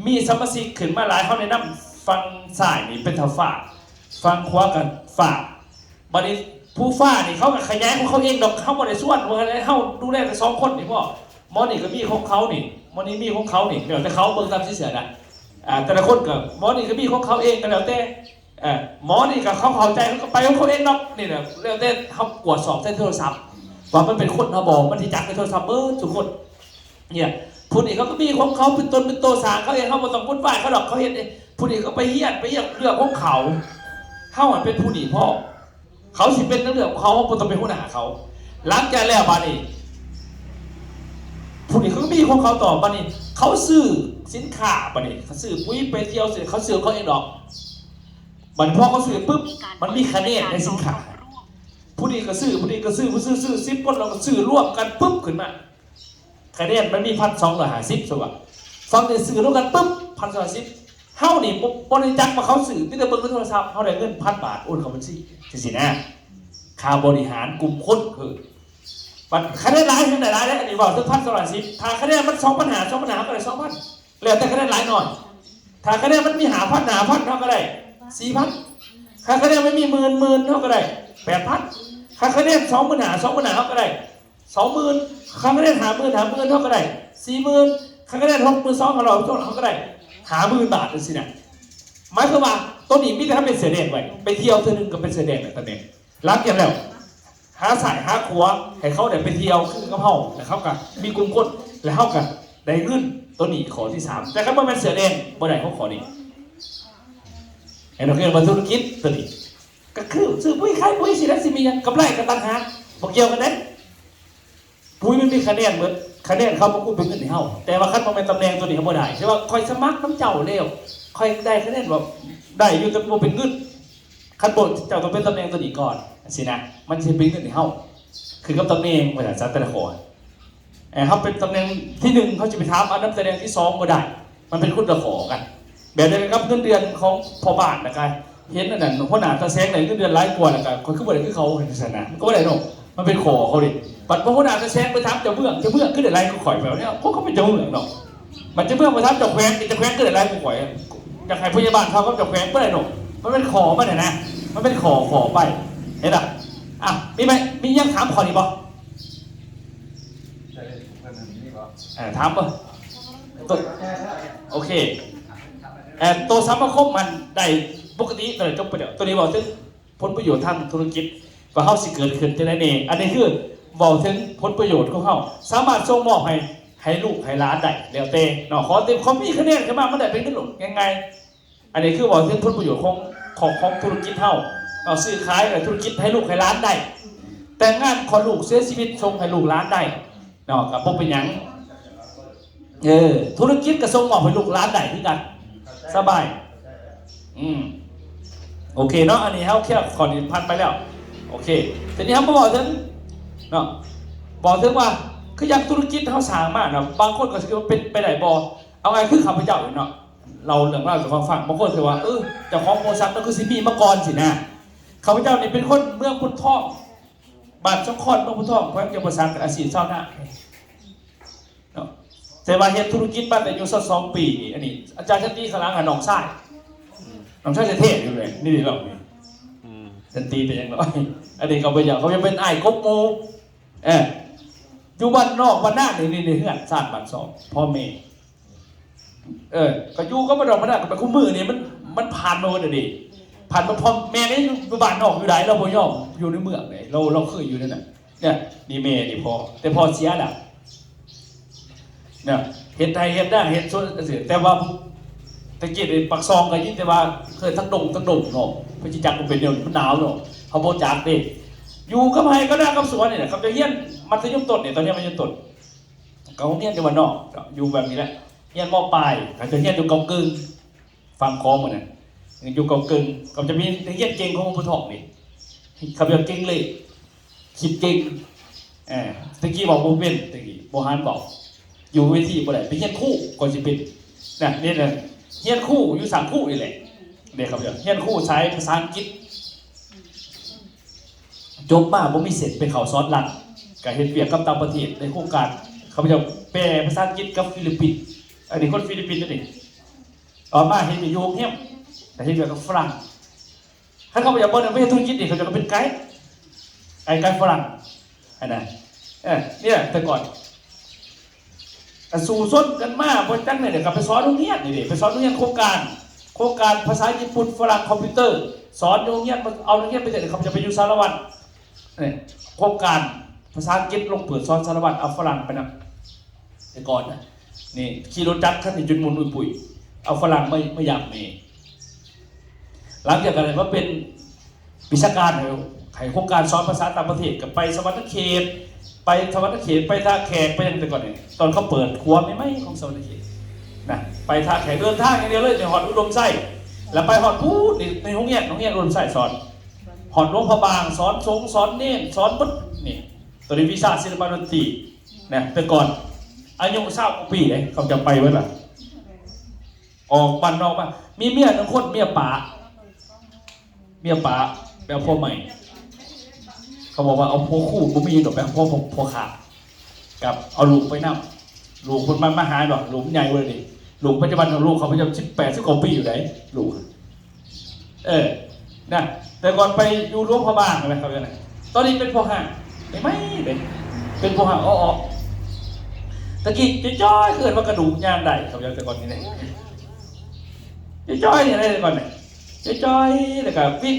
มีสมาชิกขึ้นมาหลายเขาแนะนำฟังซ้ายนี่เป็นเท่าฝ้าฟังขวากันฝ้าบัดนี้ผู้ฝ้านี่เขาก็ขยายของเขาเองดอกเขาบ่ได้ส่วนว่าอะไรเขาดูแลแต่2 คนนี่พ่อหมอนี่ก็มีของเขานี่หมอนี่มีของเขานี่เดี๋ยวแต่เขาเบิ่งตามที่เสือนะแต่ละคนก็หมอนี่ก็มีของเขาเองก็แล้วแต่หมอนี่ก็เขาเข้าใจเขาก็ไปของเขาเองดอกนี่นะแล้วแต่เขากวดสอบใส่โทรศัพท์ว่ามันเป็นคนเขาบอกมันที่จักในโทรศัพท์ทุกคนเนี่ยผู้นี้เขาก็มีของเขาเป็นตนเป็นตัวสางเขาเองเขาไม่ต้องพูดฝ่ายเขาดอกเขาเห็นเองผู้นี้เขาไปเหี้ยเรื่องของเขาเป็นผู้นี้พ่อเขาสิเป็นเรื่องของเขาเขาต้องเป็นผู้หน้าเขาหลังจากแล้วบานี้ผู้นี้เขาก็มีของเขาต่อบานี้เขาซื้อสินค้าบานี้เขาซื้อปุ๋ยไปเที่ยวเขาซื้อเขาเองดอกบัดพอเขาซื้อปุ๊บมันมีคะแนนในสินค้าผู้นี้ก็ซื้อ10 คนเราก็ซื้อร่วมกันปุ๊บขึ้นมาคะแนนมันมี1,250สวัสดิ์ฟังแต่สื่อร่วมกันปุ๊บ1,250เฮ้านี่บริจาคมาเขาสื่อที่จะเบิกโทรศัพท์เขาได้เงิน1,000 บาทโอนเข้าบัญชีสินะค่าบริหารกลุ่มคนคือบัตรคะแนนหลายเท่าไหร่ได้อันนี้บอกถึง1,210ถ้าคะแนนมัน2,500ก็ได้2,000แล้วแต่คะแนนหลายหน่อยถ้าคะแนนมันมี5,000เท่าก็ได้4,000ถ้าคะแนนไม่มีหมื่นเท่าก็ได้8,000ถ้าคะแนน25,000เท่าก็ได้20,000คะแนน50,000เท่าก็ได้40,000คะแนน62,000เขาก็ได้50,000 บาทสินะหมายความว่าต้นนี้มิตรถ้าเป็นเสือแดงไว้ไปเที่ยวเธอหนึ่งก็เป็นเสือแดงตอนนี้รักอย่างแล้วหาสายหาขวาให้เขาได้ไปเที่ยวขึ้นกับเขาแล้วเขาก็มีกลุ่มคนแล้วเขาก็ได้เงินต้นนี้ขอที่3แต่ถ้ามันเป็นเสือแดงบ่ได้เขาขอนี้ไอ้เราเรียนมาธุรกิจตัวนี้ก็คือซื้อปุ๋ยขายปุ๋ยสิแล้วสิมีกำไรกันต่างหากบอกเกี่ยวกันนั้นปุ๋ยมันมีคะแนนเหมือนคะแนนเขาบอกกูเป็นเงินในเฮาแต่ว่าขั้นมาเป็นตำแหน่งตัวนี้เขาบ่ได้ใช่ว่าคอยสมัครน้ำเจ้าเร็วคอยได้คะแนนแบบได้อยู่แต่บ่เป็นเงินขั้นบนเจ้าต้องเป็นตำแหน่งตัวนี้ก่อนสินะมันจะเป็นเงินในเฮาคือกับตำแหน่งภาษาจันทร์แต่ละคนเขาเป็นตำแหน่งที่1เขาจะไปถามอันนั้นตำแหน่งที่2บ่ได้มันเป็นคนละขอกันแบบเดียวกันกับเงินเดือนของพ่อบ้านนะครับเห็นนั่นหัวหน้าตาแซงไหนเงินเดือนหลายกว่าแล้วกันคนขึ้นบ่ได้คือเขาเป็นศาสนาก็บ่ได้หรอกมันเป็นขอเขาดิปัดพระหัวหน้าตาแซงไปถามเจ้าเบื้องขึ้นอะไรก็ข่อยแบบนี้พวกเขาเป็นเจ้าเบื้องหรอกมันจะเบื้องไปถามเจ้าแขวงขึ้นอะไรก็ข่อยอยากให้พยาบาลเขาก็เจ้าแขวงบ่ได้หรอกมันเป็นขอมันเนี่ยนะมันเป็นขอไปเห็นป่ะมีไหมมียังถามขอดีป่ะถามป่ะโอเคตัวสมาคมมันได้ปกติแต่จบไปเดี๋ยวตัวนี้บอกถึงผลประโยชน์ทางธุรกิจว่าเขาสิเกิดขึ้นจะได้เองอันนี้คือบอกถึงผลประโยชน์ของเขาสามารถส่งมอบให้ลูกให้หลานได้เดี๋ยวเตะเนาะขอเต็มเขามีคะแนนขึ้นมามันได้เป็นขึ้นหลุดยังไงอันนี้คือบอกถึงผลประโยชน์ของธุรกิจเขาเอาซื้อขายธุรกิจให้ลูกให้หลานได้แต่งงานขอลูกเสียชีวิตส่งให้ลูกหลานได้เนาะกับพวกเป็นยัง ธุรกิจกระทรวงมอบให้ลูกร้านใดที่กันสบายโอเคเนาะอันนี้เขาแค่ขอนิพันไปแล้วโอเคทีนี้เขาบอกถึงเนาะบอกถึงว่าคือยังธุรกิจเขาสร้างมากเนาะบางคนก็คิดว่าเป็นไปไหนบอเอาไงคือข้าพเจ้าเนาะเราเรื่องเล่าจากความฟังบางคนคือว่าเจ้าของบริษัทนั่นคือซิมีมาก่อนสินะข้าพเจ้านี่เป็นคนเมืองพุทธทองบ้านช่องคอนเมืองพุทธทองเพราะจะประสานกับอาชีพเจ้าหน้าเนาะแต่ว่าเฮ็ดธุรกิจมาแต่อายุ2 ปีนี่อันนี้อาจารย์ชันตีขลังหาหนองทรายจะเทศอยู่เลยนี่เราชันตีเป็นยังไงอันนี้เขาเป็นอย่างเขาจะเป็นไอ้กบโมอยู่บ้านนอกบ้านหน้านี่เฮือนสร้างบ้านสองพ่อแม่ก็อยู่ก็มาดอกมาได้กับคู่มือนี่มันผ่านมาวันเดียวผ่านมาพอแม่นี่บ้านนอกอยู่ไหนเราบ่ยอมอยู่ในเมืองไหนเราเคยอยู่นั่นน่ะเนี่ยนี่แม่นี่พอแต่พอเสียน่ะเนี่ยเห็นไทยเห็นได้เห็นส่วนเสียแต่ว่าตะกี้ในปักซองก็ยิ่งแต่ว่าเคยทั้งดงเนาะพระจิจักรมันเป็นเดียวมันหนาวเนาะเขาโบจากเด็กอยู่กับไผ่ก็ได้กับสวนเนี่ยเขาจะเฮี้ยนมัธยมต้นเนี่ยตอนนี้มันยังต้นเขาเฮี้ยนในวันนอกอยู่แบบนี้แหละเฮี้ยนมอปลายเขาจะเฮี้ยนอยู่เกากึ่งฟังคอมเหมือนนั้นอยู่เกากึ่งเขาจะมีเฮี้ยนเก่งของผู้ทองนี่เขาจะเก่งเลยคิดเก่งตะกี้บอกโบเป็นตะกี้โบฮันบอกอยู่เวทีบ่ได้ไปเฮี้ยนคู่ก่อนจะเป็นนี่นะเฮี้ยนคู่อยู่3 คู่นี่แหละเด็กครับเฮี้ยนคู่ใช้ภาษาอังกฤษจบมาบ่มีเสร็จไปเขาซอสหลักกับเฮ็ดเวียกกับต่างประเทศในโครงการเขาจะแปลภาษาอังกฤษกับฟิลิปปินส์อันนี้คนฟิลิปปินส์นั่นเองต่อมาเฮ็ดอยู่โยงเฮี้ยมแต่เฮ็ดเวียกกับฝรั่งถ้าเขาอยากบ่ได้ไปเฮ็ดธุรกิจนี่เขาจะเป็นไกด์ฝรั่งอันนั้นเนี่ยแต่ก่อนสู่ส้นกันมากบนจังเนี่ยเดี๋ยวกลับไปสอนโรงเรียนนี่ดิไปสอนโรงเรียนโครงการภาษาญี่ปุ่นฝรั่งคอมพิวเตอร์สอนโรงเรียนเอาโรงเรียนไปเสร็จเขาจะไปอยู่สารวัตรเนี่ยโครงการภาษาอังกฤษลงเปิดสอนสารวัตรเอาฝรั่งไปนะแต่ก่อนนะนี่ขี่รถจักรขั้นจุดมุนปุยเอาฝรั่งไม่อยากมีหลังจากนั้นว่าเป็นวิชาการไขโครงการสอนภาษาต่างประเทศกับไปสวรรค์เขตไปสวรรค์เขตไปท่าแขกไปยังแต่ก่อนเนี่ยตอนเขาเปิดครัวไม่ของสวรรค์เขตนะไปท่าแขกเดินทางอย่างเดียวเลยในหอดอุดมไส้แล้วไปหอดพูดในห้องเงียบอุดมไส้สอนหอดหลวงพระบางสอนสงสอนเน้นสอนปุ๊บนี่ตัวนี้วิชาศิลปะดนตรีนะแต่ก่อนอายุ20 ปีเลยเขาจะไปไว้แบบออกบ้านนอกมามีเมียทั้งคนเมียป๋าแบบพ่อใหม่เขาบอกว่าเอาพ่อคู่กูมีดอกแบบพ่อขากับเอาลูกไปนั่งลูกคนมาหาดอกลูกใหญ่เลยดิลูกปัจจุบันของลูกเขาพยายาม18 ปีอยู่ไหนลูกนะแต่ก่อนไปอยู่หลวงพระบางอะไรเขาเนี่ยตอนนี้เป็นพ่อห่างไม่เป็นพ่อห่างตะกี้จะจ้อยเกิดว่ากระดูกย่างได้เขาอย่างแต่ก่อนนี่เลยจะจ้อยเนี่ยอะไรแต่ก่อนเนี่ยจะจ้อยแต่กับวิ่ง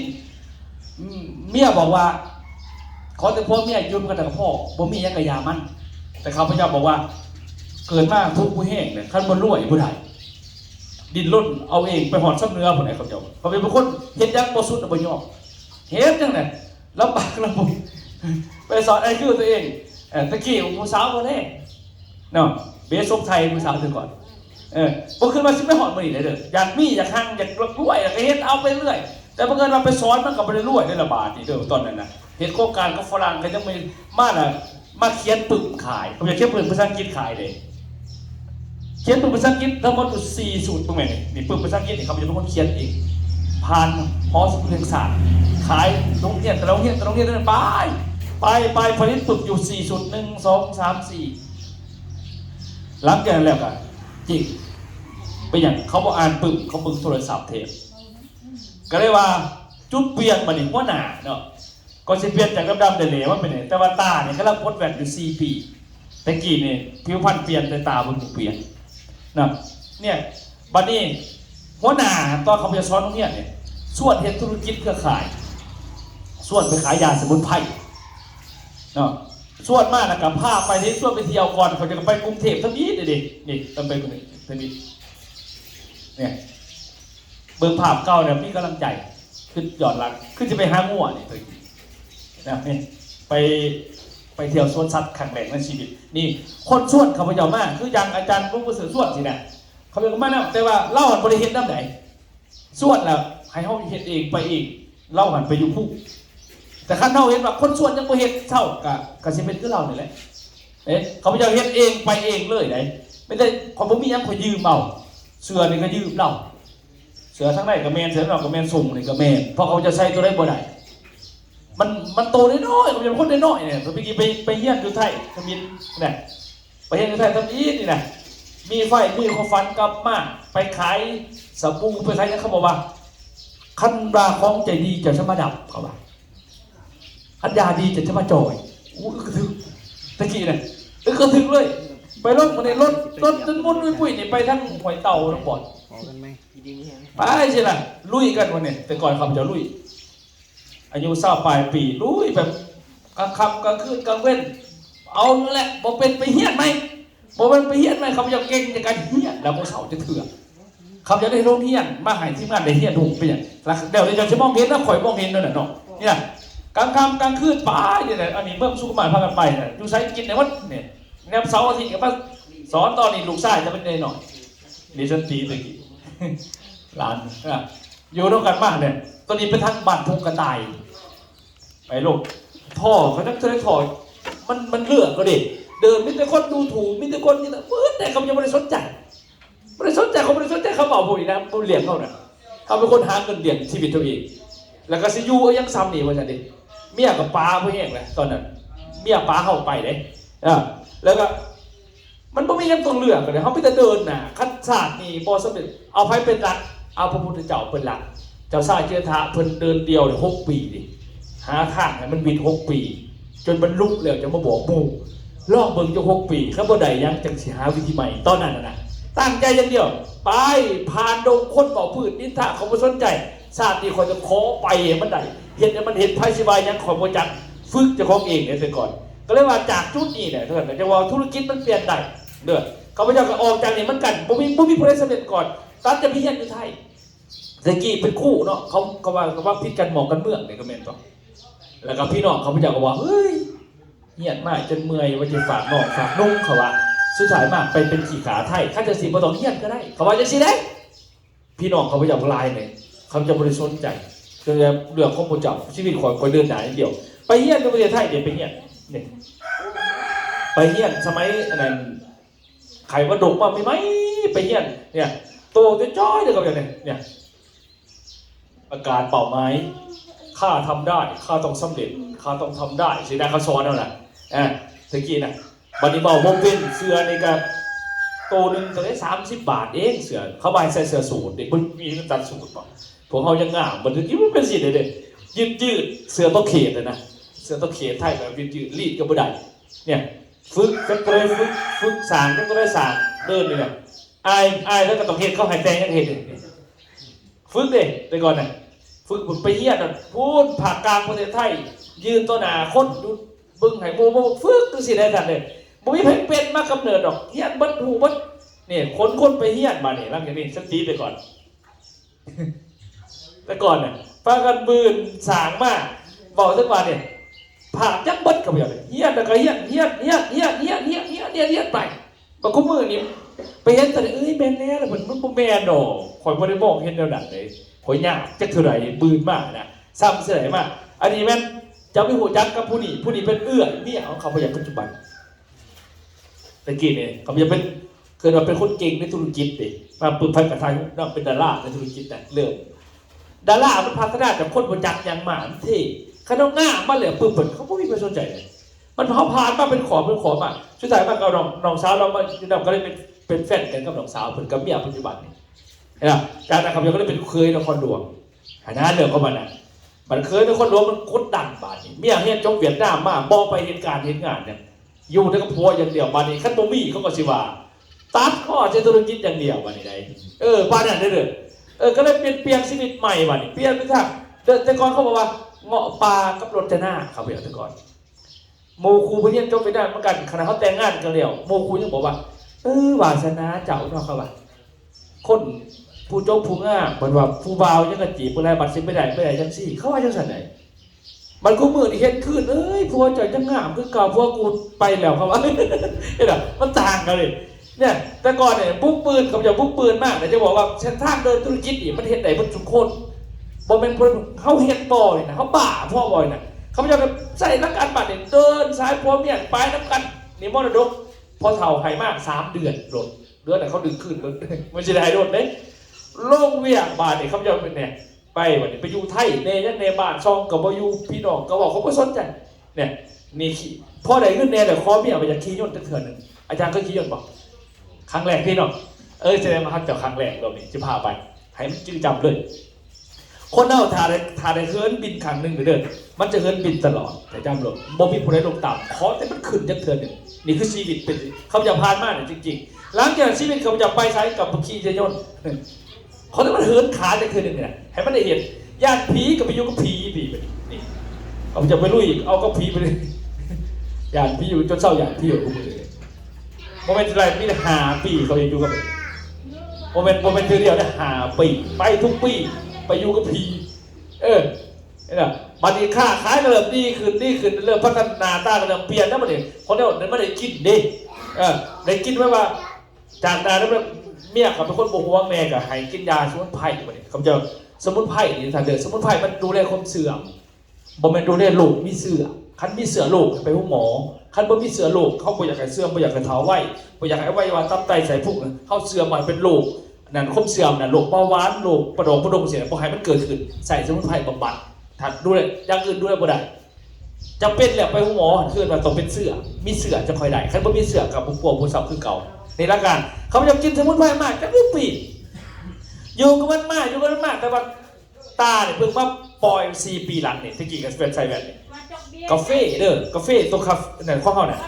เมียบอกว่าขอแต่พ่อเมียยุ่งกันแต่กับพ่อบ่มียังกระยามันแต่เขาพระเจ้าบอกว่าเกิดมาทุกผู้แห้งเนี่ยขั้นบนรวยผู้ใดดินล้นเอาเองไปหอดซับเนื้อผู้ใดเขาเจ้าเขาเป็นคนเห็นยังโบสุดบ่ยอมเห็นยังไงแล้วปากแล้วผมไปสอนไอ้คือตัวเองตะกี้ผู้สาวคนนี้เนาะเบสซบไทยผู้สาวเธอก่อนผมขึ้นมาซิไม่หอดมือนี่เลยเด้ออยากมีอยากหั่งอยากรวยอยากเฮ็ดเอาไปเรื่อยแต่บางเงินมาไปสอนมันกับไปรวยได้ระบาดนี่เด้อตอนนั้นนะเห็นโครงการก็ฝรั่งก็ยังไม่มาเขียนปึกขายผมอยากเขียนปึกภาษาอังกฤษขายเลยเขียนปึกภาษาอังกฤษทั้งหมดอยู่4 สูตรตรงไหนนี่ปึกภาษาอังกฤษนี่เขาจะเป็นคนเขียนเองผ่านหอสมุดศึกษาขายโรงเรียนแต่โรงเรียนนั้นไปผลิตปึกอยู่4 สูตร1 2 3 4หลังจากนั้นแล้วกันจริงไปอย่างเขาบอกอ่านปึกเขาปึกโทรศัพท์เทปก็เลยว่าจุดเปลี่ยนมาหนึ่งหัวหน้าเนาะก็จะเปลี่ยนจากดำๆเหลวว่าเป็นไงแต่ว่าตาเนี่ยเขาเริ่มพดแวนอยู่4 ปีแต่กี่เนี่ยผิวพรรณเปลี่ยนแต่ตาบนเปลี่ยนนะเนี่ยบัดนี้หัวหน้าตอนเขาไปสอนตรงเนี้ยเนี่ยส่วนเห็นธุรกิจเครือข่ายส่วนไปขายยาสมุนไพรเนาะส่วนมากนะครับพาไปที่ส่วนไปเที่ยวก่อนเขาจะไปกรุงเทพทั้งนี้เด็กนี่ต้องไปกรุงเทพทั้งนี้เนี่ยเบิ่งภาพเก่าเนี่ยพี่กำลังใจขึ้นหยอดหลังขึ้นจะไปหางัวนี่นะไป ไปเที่ยวสวนสัตว์ครั้งแรกในชีวิตนี่คนส่วนเขาพยามากคืออย่างอาจารย์ลุงประเสริฐส่วนสินะเขาเป็นคนมานะแต่ว่าเล่าหันบริเฮ็ดน้ำไหนส่วนแล้วให้เขาเฮ็ดเองไปเองเล่าหันไปอยู่ผู้แต่ขั้นเราเห็นว่าคนส่วนยังบ่เฮ็ดเท่ากะสิเป็นคือเรานี่แหละเขาพยาเฮ็ดเองไปเองเลยไหนไม่ได้เขาบ่มีหยังเขายืมเอาเสื้อนี่ก็ยืมเราเสือทั้งในกับแมนเสือเรากับแมนส่งนี่กับแมนเพราะเขาจะใช้ตัวได้บ่ได้มันโตได้น้อยมันเป็นคนได้น้อยเนี่ยเมื่อกี้ไปเฮียนอยู่ไทยทมินเนี่ยไปเฮียนอยู่ไทยทมินนี่นะมีไฟมีความฝันกลับมาไปขายสบู่ไปขายเขาบอกว่าคันราของใจดีจะมาดับเขาบอกคันยาดีจะมาจ่อยอู้ก็ถึงตะกี้เนี่ยก็ถึงเลยไปรถมาในรถจนมุ่นปุ้ยนี่ไปทั้งหอยเต่าทั้งบ่อน ขอกันไหมดีๆไม่เห็น ไปสิล่ะลุยกันวันนี้แต่ก่อนเขาจะลุยอายุ20 ปลายปีลุยแบบกลางค่ำกลางคืนกลางเว้นเอานั่นแหละบอกเป็นไปเฮี้ยนไหมบอกเป็นไปเฮี้ยนไหมเขาจะเก่งในการเฮี้ยนแล้วพวกเขาจะเถื่อนเขาจะได้โรงเฮี้ยนมาหายที่งานได้เฮี้ยนถูกไปอย่างเดี๋ยวเราจะมองเห็นนะข่อยมองเห็นนั่นแหละเนาะนี่นะกลางค่ำกลางคืนป้าเนี่ยอันนี้เพิ่มสุขภาพพากันไปเนี่ยอยู่ใช้กินในวัดเนี่ยแนวเสาร์อาทิตย์กับสอนตอนนี้ลูกชายจะเป็นเนยหน่อยดิฉันตีตะกี้หลานอยู่ด้วยกันมากเนี่ยตอนนี้ไปทางบ้านทุ่งกระต่ายไปลูกท่อเขาต้องใช้ท่อมันเลือกก็ดิเดินมิแต่คนดูถูกมิแต่คนนี่นะแต่เขายังไม่ได้สนใจเขาไม่ได้สนใจเขาเบาปุ๋ยนะเขาเลี้ยงเขาเนี่ยเขาเป็นคนหาเงินเลี้ยงชีวิตตัวเองแล้วก็ซิยูยังซ้ำนี่ว่าจะดิเมียกับป้าพวกเองเลยตอนนั้นเมียป้าเข้าไปเลยแล้วก็มันไม่มียังต้องเลือกเลยเขาไม่แต่เดินน่ะคัดศาสตร์นี่บอสเด็จเอาไพ่เป็นหลักเอาพระพุทธเจ้าเป็นหลักเจ้าชายเจ้าทะเพิ่นเดินเดียวเนี่ย6 ปีดิหาทางให้มันบิด6 ปีจนบรรลุแล้วจะมาบอกหมู่ลองเบิ่งจะ6 ปีข้าบ่ได้ยังจังสิหาวิธีใหม่ตอนนั้นนะตั้งใจอย่างเดียวไปผ่านดงคนเป่าพืชนินทาเขาไม่สนใจชาตินี้คอยจะขอไปมันได้เห็นมันเห็นไพ่สิบายยังคอยบ่จักฝึกเจ้าของเองเนี่ยแต่ก่อนก็เลยว่าจากจุดนี้เนี่ยเท่านั้นจะว่าธุรกิจมันเปลี่ยนได้เด้อเขาพเจ้าก็ออกจากนี่มันกันบ่มีผู้ใดสำเร็จก่อนตัดจะพิเศษอยู่ไทยตะกี้เป็นคู่เนาะเขาว่าพิษกันหมอกกันเมืองเนี่ยก็แม่นต่อแล้วก็พี่น้องเขาพเจ้าก็ว่าเฮ้ยเหี้ยนมากจนเมื่อยว่าจะฝากน้องฝากนุ่งเขาว่าสุดท้ายมากไปเป็นขี่ขาไทยข้าจะสิบ่ต้องเหี้ยนก็ได้เขาว่าจะสิได้พี่น้องเขาพเจ้าลายเนี่ยเขาจะบริสุทธิ์ใจจะเรื่องของผู้เจ้าชีวิตคอยเดินหน้าอย่างเดียวไปเหี้ยนในประเทศไทยเดี๋ยวไปเหี้ยนเนี่ยไปเหี้ยนสมัยนั้นใครว่าดกมาไม่ไหมไปเหี้ยนเนี่ยโตจะจ้อยเดี๋ยวกับอย่างเนี่ยอาการเป่าไม้ข้าทำได้ข้าต้องสำเร็จข้าต้องทำได้สินะเขาสอนเอาน่ะตะกี้น่ะบัดนี้เบาบ่เป็นเสื้อในการโตนึงตัวได้30 บาทเองเสื้อเขาใบใส่เสื้อสูทเด็กมันมีตัดสูทป่ะพวกเขายังงามบัดนี้มันเป็นสิเด็ดยืดเสื้อต้องเขตเลยนะเสื้อต้องเขตไทยแบบยืดรีดก็ไม่ได้เนี่ยฝึกก็เลยฝึกสานก็เลยสานเดินเลยอายแล้วก็ต้องเห็นเขาหายใจยังเห็นฝึกเด็กไปก่อนนะฝึกไปเฮียนพูดผ่ากลางประเทศไทยยืนตัวหนาคนดูบึ้งหายโมฝึกดูสิได้กันเลยบุ้ยเป็นมากกำเนิดดอกเฮียนบัดหูบัดเนี่ยคนไปเฮียนมาเนี่ยร่างอย่างนี้สักทีไปก่อนแต่ก่อนเนี่ยพากันบืนสางมากบอกสักวันเนี่ยผ่าจักบัดกับอย่างเฮียนแล้วก็เฮียนไปบางคนมือนี่ไปเห็นแต่แมนแน่เลยมันแมนดอกคอยบริบอกเห็นแนวดังเลยคอยยากจะเท่าไหร่บืนมากนะซ้ำเสื่อมากอันนี้แม่นจะไม่หัวจักกับผู้นี้เป็นเอื้อเนี่ยเขาพยายามปัจจุบันตะกี้เนี่ยเขาพยายามเป็นเคยเราเป็นคนเก่งในธุรกิจดิมาปืนพันกับไทยนั่งเป็นดาราในธุรกิจแต่เริ่มดารามันพัฒนาจากคนหัวจักอย่างหมาที่ขนมง่ามาเหลือปืนเขาไม่มีความสนใจเลยมันผ่านมาเป็นขอมาสุดท้ายมากับน้องสาวเราก็เลยเป็นแฟนกันกับน้องสาวเพิ่นกับเมียปัจจุบันนี่เห็นไหมจากนั้นเขาก็เลยเป็นเคยนครหลวงหาหน้าเรื่องของมันมันเคยนครหลวงมันกดดันบาดนี่เมียเฮียนจงเวียดนามมาบอกไปเหตุการณ์เนี่ยอยู่ในกับพัวอย่างเดียวบาดนี้ขั้นตัวมีเขาก็สิว่าตัดข้อเจตุรกิจอย่างเดียวบาดนี้ได้บาดนั้นเด้อก็เลยเปลี่ยนชีวิตใหม่บาดนี้เปลี่ยนไปทางแต่ก่อนเขาบอกว่าเงาะปลากับรจนาเขาเปลี่ยนแต่ก่อนโมคูพเนียนจบไปได้เหมือนกันขณะเขาแต่งงานกันแล้วโมคูยังบอกว่าวาสนาเจ้าเนาะเขาว่าคนผู้จบผู้ง่าเหมือนว่าผู้บ่าวยังกระจีบอะไรบัตรสิไม่ได้จังซี่เขาว่าจังสันไหน มันก็มือที่เห็นขึ้นเอ้ยพัวใจจะงามคือเก่าพัวกูไปแล้วครับว่าเห็นหรอมันต่างกันเลยเนี่ยแต่ก่อนเนี่ยบุกปืนเขาจะบุกปืนมากแต่จะบอกว่าเส้นทางเดินธุรกิจนี่มันเห็นไหนมันทุกคนบอเป็นคนเขาเห็นบ่อยนะเขาบ้าพ่อบ่อยนะเขาจะใส่นักการบัตรเนี่ยเดินซ้ายพร้อมเนี่ยไปน้ำกันนี่มรดกพอเท่าไห่มาก3 เดือนหลดเดือนไหนเขาดึงขึ้นมันจะได้โดดเลยโล่งเวียงบาทเนี่ยเขาจะเป็นเนี่ยไปวันนี้ไปอยู่ไทยเนยในบ้านซองกับบอยู่พี่น้องก็บอกเขาไม่สนใจเนี่ยนี่พ่อใดขึ้นเนยแต่คอเมียไปจากขี้ย่นเถื่อนหนึ่งอาจารย์ก็ขี้ย่นบอกครั้งแรกพี่น้องแสดงมาครับจากครั้งแรกเราเนี่ยจะพาไปให้มันจื้อจำเลยคนเน่าทาได้เฮิร์นบินครั้งหนึ่งเดินมันจะเฮิร์นบินตลอดแต่จำเลยบ่มีผู้ใดลงต่ำขอแต่มันขึ้นจากเถื่อนหนึ่งนี่คือชีวิตเป็นเขาจะพานมากเนี่ยจริงๆหลังจากชีวิตเขาจะไปใช้กับขี้จะย่นเขาจะมันเหินขาจะคืนหนึ่งเนี่ยให้มันได้เห็นญาติผีกับไปยุ่งกับผีดีไปนี่เขาจะไปลุยเอากับผีไปเลยญาติผีอยู่จนเศร้าญาติผีอยู่ทุกคนเลยโมเมนต์อะไรมีแต่5 ปีเขาจะอยู่กับโมเมนต์เดียวเนี่ย5 ปีไปทุกปีไปอยู่กับผีนี่บัดนี้ค่าขายก็เริ่มดีขึ้นเริ่มพัฒนาตาก็เริ่มเปลี่ยนแล้วบัดนี้คนเราไม่ได้กินดิได้กินไว้ว่าจากนั้นแล้วเมียเขาเป็นคนโบหัวแม่กับให้กินยาสมุนไพรมาเนี่ยเขาจะสมุนไพรนี่ทางเดินสมุนไพรมันดูแลคนเสื่อมบ่แม่นดูแลโรคมีเสื่อคันมีเสื่อโรคไปพบหมอคันบ่มีเสื่อโรคเขาบ่อยากให้เสื่อมบ่อยากให้เท้าไว้บ่อยากให้ไว้ว่าตับไตใส่พุกเขาเสื่อมมันเป็นโรคนั่นคนเสื่อมนั่นโรคเบาหวานโรคประดงเสียบ่ให้มันเกิดขึ้นใส่สมุนไพรบำบัดถ้าดูแลอย่างอื่นดูแลบ่ได้จำเป็นแหละไปพบหมอคือว่าต้องเป็นเสื่อมีเสื่อจะคอยได้คันบ่มีเสื่อกับผู้ป่วยผู้สาวคือเก่าในร่างกายเขาจะกินสมุนไพรมากจะไม่ปีอยู่กับมันมากแต่ว่าตาเนี่ยเพิ่งมาปล่อย4 ปีหลังเนี่ยที่กินกับเป็นไซแวนเนี่ยกาแฟกาแฟตัวคาเฟ่เนี่ยข้อเขาเนี่ย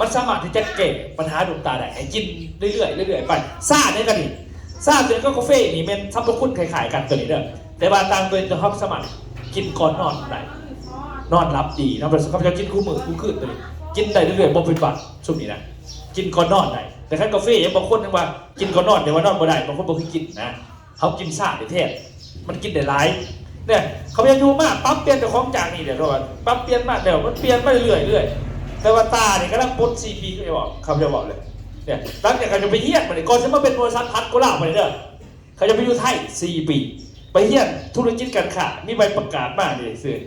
มันสามารถที่จะแก้ปัญหาดวงตาได้ให้กินเรื่อยๆไปซ่าเนี่ยกันนี่ซ่าตัวก็กาแฟนี่มันทำตัวคุ้นคล้ายๆกันตัวนี้เด้อแต่ว่าต่างตัวจะเขาสามารถกินก่อนนอนได้นอนรับดีนะเขาจะกินคู่มือคู่คืนตัวนี้กินได้เรื่อยๆบ่เป็นบัตรช่วงนี้นะกินก่อนนอนได้แต่ขั้นกาแฟบางคนนึกว่ากินก่อนนอนเดี๋ยวว่านอนบ่ได้บางคนบ่เคยกินนะเขากินซ่าในเทศมันกินได้หลายเนี่ยเขาพยายามดูมากปั๊บเปลี่ยนแต่ของจากนี่เดี๋ยวก่อนปั๊บเปลี่ยนมากเดี๋ยวมันเปลี่ยนไปเรื่อยแต่ว่าตาเนี่ยก็ต้องปน4 ปีก็จะบอกเขาจะบอกเลยเนี่ยตั้งแต่เขาจะไปเฮี้ยนมาเนี่ยก่อนจะมาเป็นบริษัทพัดก็เล่าไปเด้อเขาจะไปอยู่ไทย4 ปีไปเฮี้ยนธุรกิจการค้ามีใบประกาศมากเลยสื่อ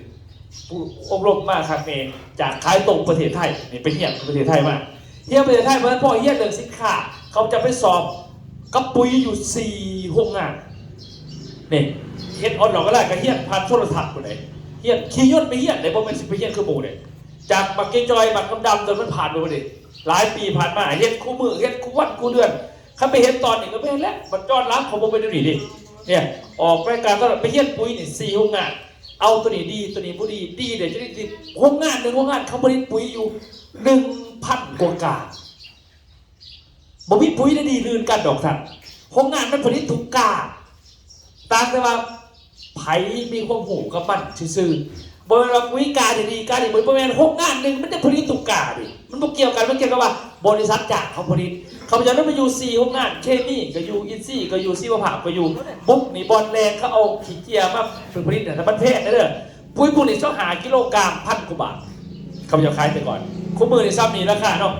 ผู้อบรมมากครับเมย์จากขายตรงประเทศไทยนี่ไปเฮี้ยนประเทศไทยมากเฮี้ยนประเทศไทยเพราะฉะนั้นพอเฮี้ยนเรื่องสินค้าเขาจะไปสอบกับปุ๋ยอยู่4 โรงงานเนี่ยเฮี้ยนออนหลอกก็ได้กับเฮี้ยนผ่านโทรทัศน์คนไหนเฮี้ยนขี่ยนต์ไปเฮี้ยนในพวกมันไปเฮี้ยนคือหมู่เนี่ยจากบักเกจอยบักดำจนมันผ่านไปหมดเลยหลายปีผ่านมาเฮี้ยนคู่มือเฮี้ยนคู่วันคู่เดือนเขาไปเห็นตอนนี้ก็ไม่เห็นแล้วมันจอดรับของผมไปดูดิเนี่ยออกรายการตลอดไปเฮี้ยนปุ๋ยนี่4 โรงงานเอาตัวนี้ดีตัวนี้บ่ดีเดี๋ยวจะได้โรงงาน1 โรงงานเขาผลิตปุ๋ยอยู่ 1,000 กว่ากาบ่มีปุ๋ยได้ดีลื่นกันดอกท่านโรงงานมันผลิตทุกกาต่างแต่ว่าไผมีความหูกับมันซื่อๆบ่แม่นว่าปุ๋ยกาดีกาดีบ่แม่นโรงงานนึงมันจะผลิตทุกกาดิมันบ่เกี่ยวกันมันเกี่ยวกับว่าบริษัทจ้างเขาผลิตเขาจะต้องไปอยู่4 โรงงานเคมีก็อยู่อินทรีย์ก็อยู่ชีวภาพก็อยู่บุ๊กนี่บอลแรงเขาเอาขี้เกียร์มาเป็นผลิตแต่มันแพงนะเด้อปุ๋ยพวกนี้ต้องหากิโลกรัม1,000 กว่าบาทเขาจะขายไปก่อนคู่มือในซ้ำนี่ราคาเนาะ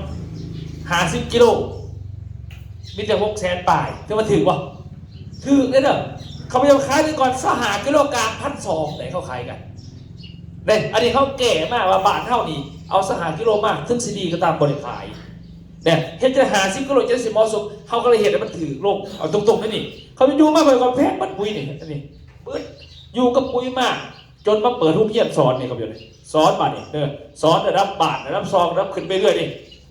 50 กิโลมีแต่600,000 ปลายจะมาถึงวะถือเนี่ยเด้อเขาจะขายไปก่อนหากิโลกรัม1,200ไหนเขาขายกันเนี่ยอันนี้เขาแก่มากว่าบาทเท่านี้เอาหากิโลมากถึงซีดีก็ตามบริขายเนี่ยเห็นจะ50 กิโลจะ10 มอสุเขาก็เลยเห็นแล้วมันถือโลกเอาตรงๆนั่นนี่เขาไปอยู่มากไปก่อนแพงมันปุ๋ยนี่อันนี้ปื๊ดอยู่กับปุ๋ยมากจนมาเปิดทุกเยี่ยมสอนนี่ครับเดี๋ยวนี้สอนบาทนี่สอนระดับบาทระดับซองระดับขึ้นไปเรื่อยนี่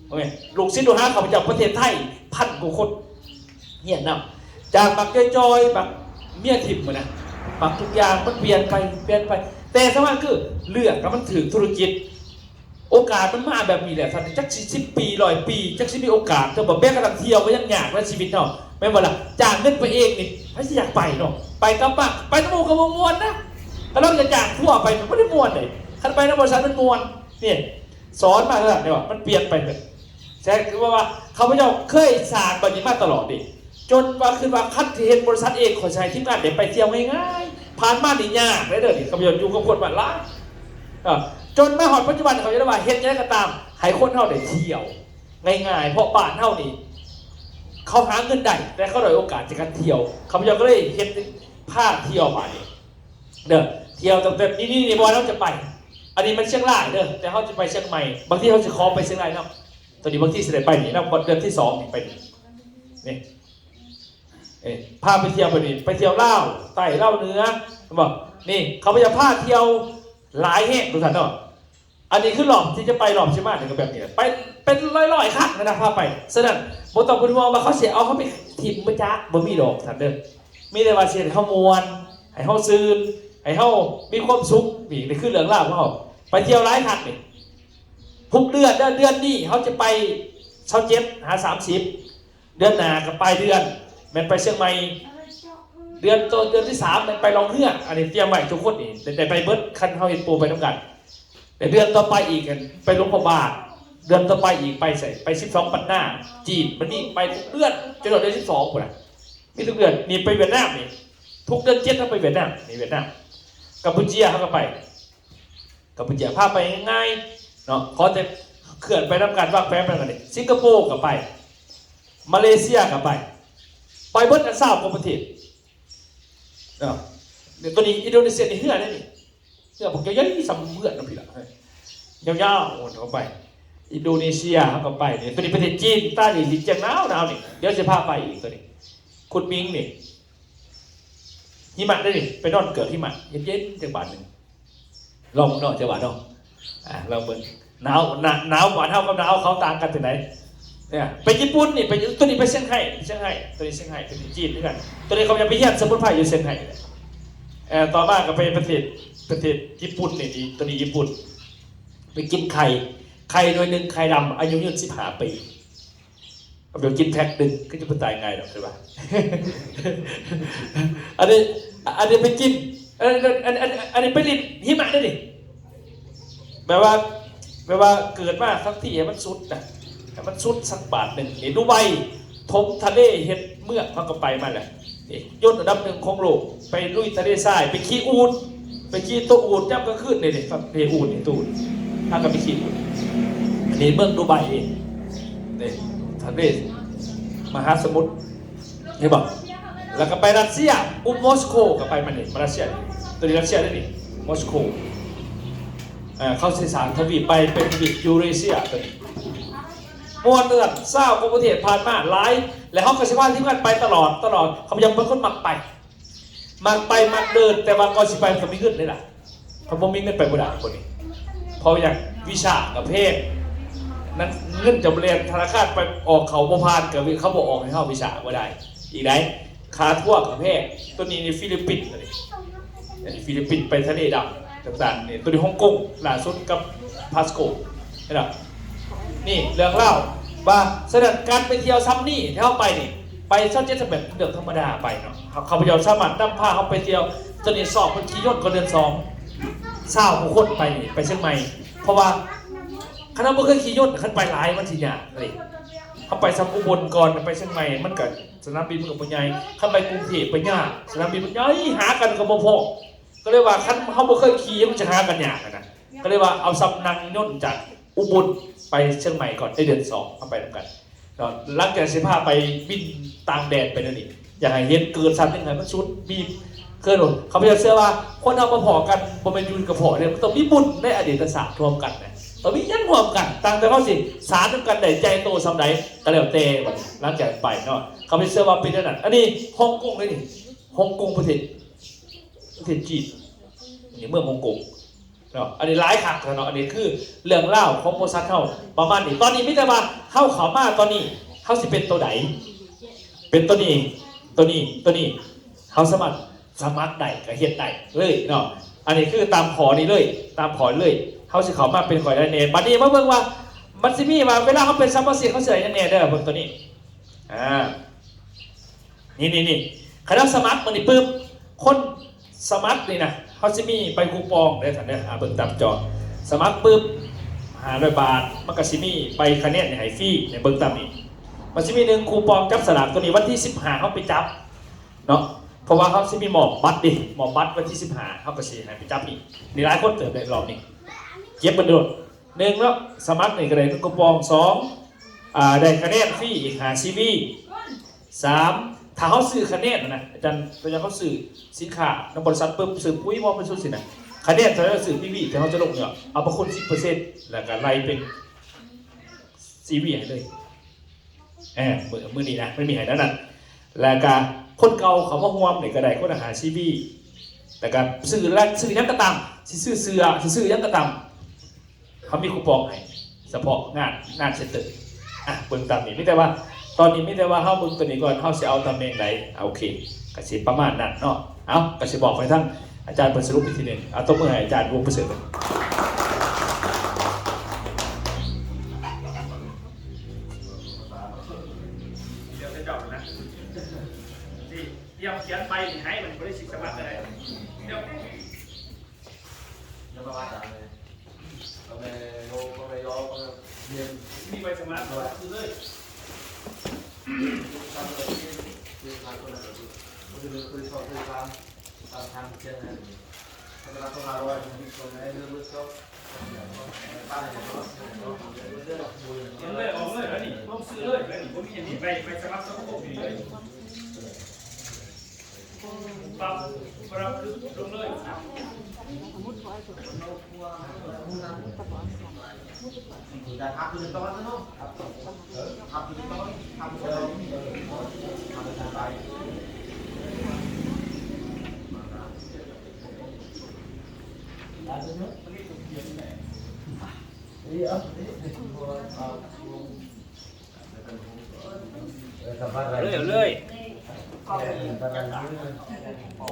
โอเคลูกศิษย์ดูฮะเขาไปจากประเทศไทย1,000 กว่าคนเหี้ยนำจากบักจอยบักเมียทิมมานะบักทุกอย่างมันเปลี่ยนไปแต่สำคัญคือเลือกกับมันถือธุรกิจโอกาสมันมาแบบนี้แหละท่านจัก10 ปี100 ปีจักสิมีโอกาสจะแบบแม้กระทั่งเที่ยวก็ยังอยากและชีวิตเนาะไม่ว่าล่ะจ้างเงินไปเองนี่ไม่ใช่อยากไปเนาะไปกับบ้านไปน้ำมูกกับมวลนะถ้าเราจะจ้างทั่วไปมันไม่ได้มวลเลยคันไปน้ำบริษัทมันมวลเนี่ยสอนมาแล้วเนี่ยว่ามันเปลี่ยนไปเลยใช่คือว่าเขาพเจ้าเคยสานแบบนี้มาตลอดดิจนว่าคือว่าคัดเห็นบริษัทเองขอใช้ทีมงานเดี๋ยวไปเที่ยวง่ายๆผ่านมาหนียากได้เลยเขาพเจ้าอยู่กับคนบ้านละ จนมาหอดปัจจุบันเขาจะได้ว่าเฮ็ดยังไงก็ตามให้คนเฮาได้เที่ยวง่ายๆเพราะบ้านเฮานี่เขาหาเงินได้แต่เขาได้โอกาสจากการเที่ยวเขาพยายามก็เลยเฮ็ดผ้าเที่ยวมานี่เด้อเที่ยวตั้งแต่นี่บอยเราจะไป อันนี้มันเชียงรายเด้อแต่เขาจะไปเชียงใหม่บางที่เขาจะขอไปเชียงรายเนาะตอนนี้บางที่เสด็จไปนี่นะเดือนที่2นี่ไปนี่พาไปเที่ยวไปนี่ไปเที่ยวเล่าวใต้เล่าวเหนือบอกนี่เขาพยายามพาเที่ยวหลายแห่งทุกท่านเนาะอันนี้คือหลอมที่จะไปหลอมใช่ไหมถึงกับแบบนี้ไปเป็นร้อยๆครั้งนะพาไปฉะนั้นโมต้องพูดว่าเขาเสียเอาเขาไปถิ่มไปจ้าบ่มีดอกท่านเด้อมีแต่ว่าเสียเขามวนให้เขาซื้อให้เขามีความสุขนี่คือเรื่องราวของเขาไปเที่ยวหลายครั้งนี่ทุกเดือนนี้เขาจะไป27 หา 30เดือนหน้าก็ไปเดือนมันไปเชียงใหม่เดือนที่3มันไปลองเฮือกอันนี้เตรียมไว้ทุกคนนี่แต่ไปเบิร์ดคันเขาเห็นปูไปน้ำกันแต่เดือนต่อไปอีกกันไปหลวงพ่อบาทเดือนต่อไปอีกไปใส่ไป12 ปันหน้าจีนมันนี่ไปทุกเดือนจนถึงเดือน12คนน่ะมีทุกเดือนนี่ไปเวียดนามนี่ทุกเดือน7เขาไปเวียดนามนี่เวียดนามกัมพูชีเขาก็ไปกัมพูชีพาไปง่ายเนาะขอแต่เขื่อนไปน้ำกันวางแผนไปกันนี่สิงคโปร์ก็ไปมาเลเซียก็ไปเบิร์ดกัน20 กว่าประเทศเนาะเดี๋ยวตัวนี้อินโดนีเซียนี่เหื่อได้นี่เหื่อผมจะยัดสำเบื่อนะพี่ละยาวๆวนเข้าไปอินโดนีเซียเขาก็ไปเนี่ยตัวนี้ประเทศจีนใต้นี่สีเจียงหนาวนี่เดี๋ยวจะพาไปอีกตัวนี้คุณมิงนี่หิมะได้นี่ไปนอนเกิดหิมะเย็นๆจังหวัดหนึ่งลองนอนจังหวัดนอกเราเบิ่งหนาวหวานเท่ากับหนาวเขาต่างกันที่ไหนเนี่ยไปญี่ปุ่นนี่ไปตัวนี้ไปเซี่ยงไฮ้ตัวนี้เซี่ยงไฮ้ตัวนี้จีนด้วยกันตัวนี้เขาจะไปเยี่ยมสมุนไพรอยู่เซี่ยงไฮ้ต่อมาก็ไปประเทศญี่ปุ่นนี่ดีตัวนี้ญี่ปุ่นไปกินไข่หน่วยหนึ่งไข่ดำอายุยืน15 ปีเดี๋ยวกินแพ็คหนึ่งก็จะเป็นตายง่ายหรอกใช่ปะ อันนี้ไปกินอันนี้ไปลินหิมะได้ดิแปลว่าเกิดมาสักที่มันสุดนะมันสุดสักบาทหนึ่งดูใบทมทะเลเห็ดเมือกมันก็ไปมาแหละย่นอันดับ1ของโลกไปลุยทะเลทรายไปขี่อูฐไปขี่ตัวอูฐย่ำก็ขึ้นเลยครับเรอูฐนี่ตูนถ้าก็ไปขี่อูฐอันนี้เมืองดูไบนี่ทะเลมหาสมุทรเห็นป่ะแล้วก็ไปรัสเซียมอสโกก็ไปมาเนี่ยมารัสเซียตัวนี้รัสเซียได้ดิมอสโกเข้าสื่อสารทวีปไปเป็นทวีปยูเรเซียตัวนี้มวลเดือน20 กว่าประเทศผ่านมาหลายและเขาก็ใช้ว่าที่กันไปตลอดเขาพยายามเป็นคนมักเดินแต่ว่าก่อนสิไปเขามีเงินเลยล่ะเขาบ่มีเงินไปบ่ได้คนนี้เพราะอย่างวิชากับเพศนั้นเงินจะเรียนธนาคารไปออกเขาบ่ผ่านกับเขาบอกออกให้เข้าวิชาบ่ได้อีกไหนคาทั่วกับเพศตัวนี้ในฟิลิปปินส์เลยฟิลิปปินส์ไปทะเลดำต่างๆเนี่ยตัวนี้ฮ่องกงล่าสุดกับพาสโกนี่แหละนี่เรื่องเล่าว่าเสด็จการไปเที่ยวซ้ำนี่ที่เขาไปนี่ไปเช่าเจ็ตแบบเดือดธรรมดาไปเนาะเขาพยายามสมัครนำพาเขาไปเที่ยวตัวนี้สอบคนขี่ยนต์ก็เดือน20ผู้คนไปเชียงใหม่เพราะว่าคณะเมื่อเคยขี่ยนต์ขึ้นไปหลายวันที่เนี่ยเลยเขาไปซัมอุบลก่อนไปเชียงใหม่มันเกิดสนามบินมันกับปัญญาเข้าไปกรุงเทพไปยากสนามบินมันย้ายหากันกับพ่อก็เลยว่าคันเขาไม่เคยขี่มันจะหากันยากนะก็เลยว่าเอาซัมนังยนต์จากอุบลไปเชียงใหม่ก่อนได้เดือน2เข้าไปด้วยกันหลังจาก15ไปบินต่างแดนไปนั่นเองอย่างไรเห็นเกิดซ้ำยังไงมันชุดบีบเคยหนุนเขาพยายามเชื่อว่าคนเอามาพอกันบนเป็นยูนกับพอเนี่ยมันต้องมีบุญในอดีตศาสตร์รวมกันนะต้องมียันรวมกันต่างแต่เขาสิสารร่วมกันได้ใจโตสำไหนก็แล้วแต่หลังจากไปเนาะเขาพยายามเชื่อว่าเป็นนั่นอันนี้ฮ่องกงเลยนี่ฮ่องกงประเทศจีนนี่เมืองฮ่องกงเนาะอันนี้ร้ายขักเนาะอันนี้คือเรื่องเล่าของโมซัสเท่าประมาณนี้ตอนนี้มิตรมาเข้าเขามาตอนนี้เขาสิเป็นตัวไหนเป็นตัวนี้เขาสมัครได้กับเฮ็ดได้เลยเนาะอันนี้คือตามขอนี้เลยเขาสิเขามาเป็นข่อยได้เนบัดนี้มาเบิ่งว่ามันสิมีว่าเวลาเขาเป็นซัมเมอร์ซีเขาเสียยังไงเด้อเบิ่งตัวนี้นี่คณะสมัครมันนี่ปึ๊บคนสมัครนี่นะเขาจะมีใบคูปองได้ทันเนี่ยเบิ่งตามจอสมัครปึ๊บ500 บาทมันก็สิมีใบคะแนนให้ฟรีในเบิ่งตามนี้มันจะมี1คูปองจับสลากตัวนี้วันที่15เขาไปจับเนาะเพราะว่าเขาจะมีหมอบบัตรวันที่15เขาก็สิให้ไปจับนี่หลายคนเติบได้รอบนี้ เย็บประโดดหนึ่งแล้วสมัครในกระไดกระปองสองได้คะแนนฟรีอีกหาซีบีสามถ้าเขาซื้อคะแนนนะอาจารย์เขาซื้อสินค้าในบริษัทปุ๊บซื้อปุ๋ยมอเป็นสุดสินะคะแนนถ้าเราซื้อพีวีแต่เขาจะลงเนี่ยเอาประคุณ10%แล้วก็ไล่เป็นซีบีให้เลยมือนี้นะไม่มีให้แล้วนั่นแล้วก็คนเก่าเขาว่าห่วมในกระไดคนอาหารซีบีแต่การซื้อยังกระตำซื้อเสื้อซื้อยังกระตำเขามีคูปองให้เฉพาะงานเซ็นเตอร์เบิ่งตามนี้ไม่แต่ว่าตอนนี้ไม่แต่ว่าเข้าเบิ่งตัวนี้ก่อนเข้าจะเอาตำแหน่งไหนโอเคกสิประมาณนั้นเนาะเอากสิบอกไปทั้งอาจารย์เป็นสรุปอีกทีหนึ่งเอาตัวมือให้อาจารย์วงประเสริฐเดี๋ยวจะจบนะสิเตรียมเขียนไปให้มันบริสุทธิ์สมัครอะไรเดี๋ยว ประมาณนั้นเลยเราไปโลก็ไปย้อก็เรียน มีใบสมัครคือเลย ทำเลยคือทำคนละแบบคือชอบคือทำเช่นนั้นถ้าเราต้องมาว่ามีคนไหนเรื่องก็บ้านเนี่ยก็เรื่องดู เขียนเลยออกเลยแล้วนี่ลงซื้อเลยแล้วนี่ผมมีอย่างนี้ไปสมัครสมัครผมเลยปั๊บเราคือลงเลย จะทำคือต้องนะเนาะทำคือต้องทำเราทำไปเลย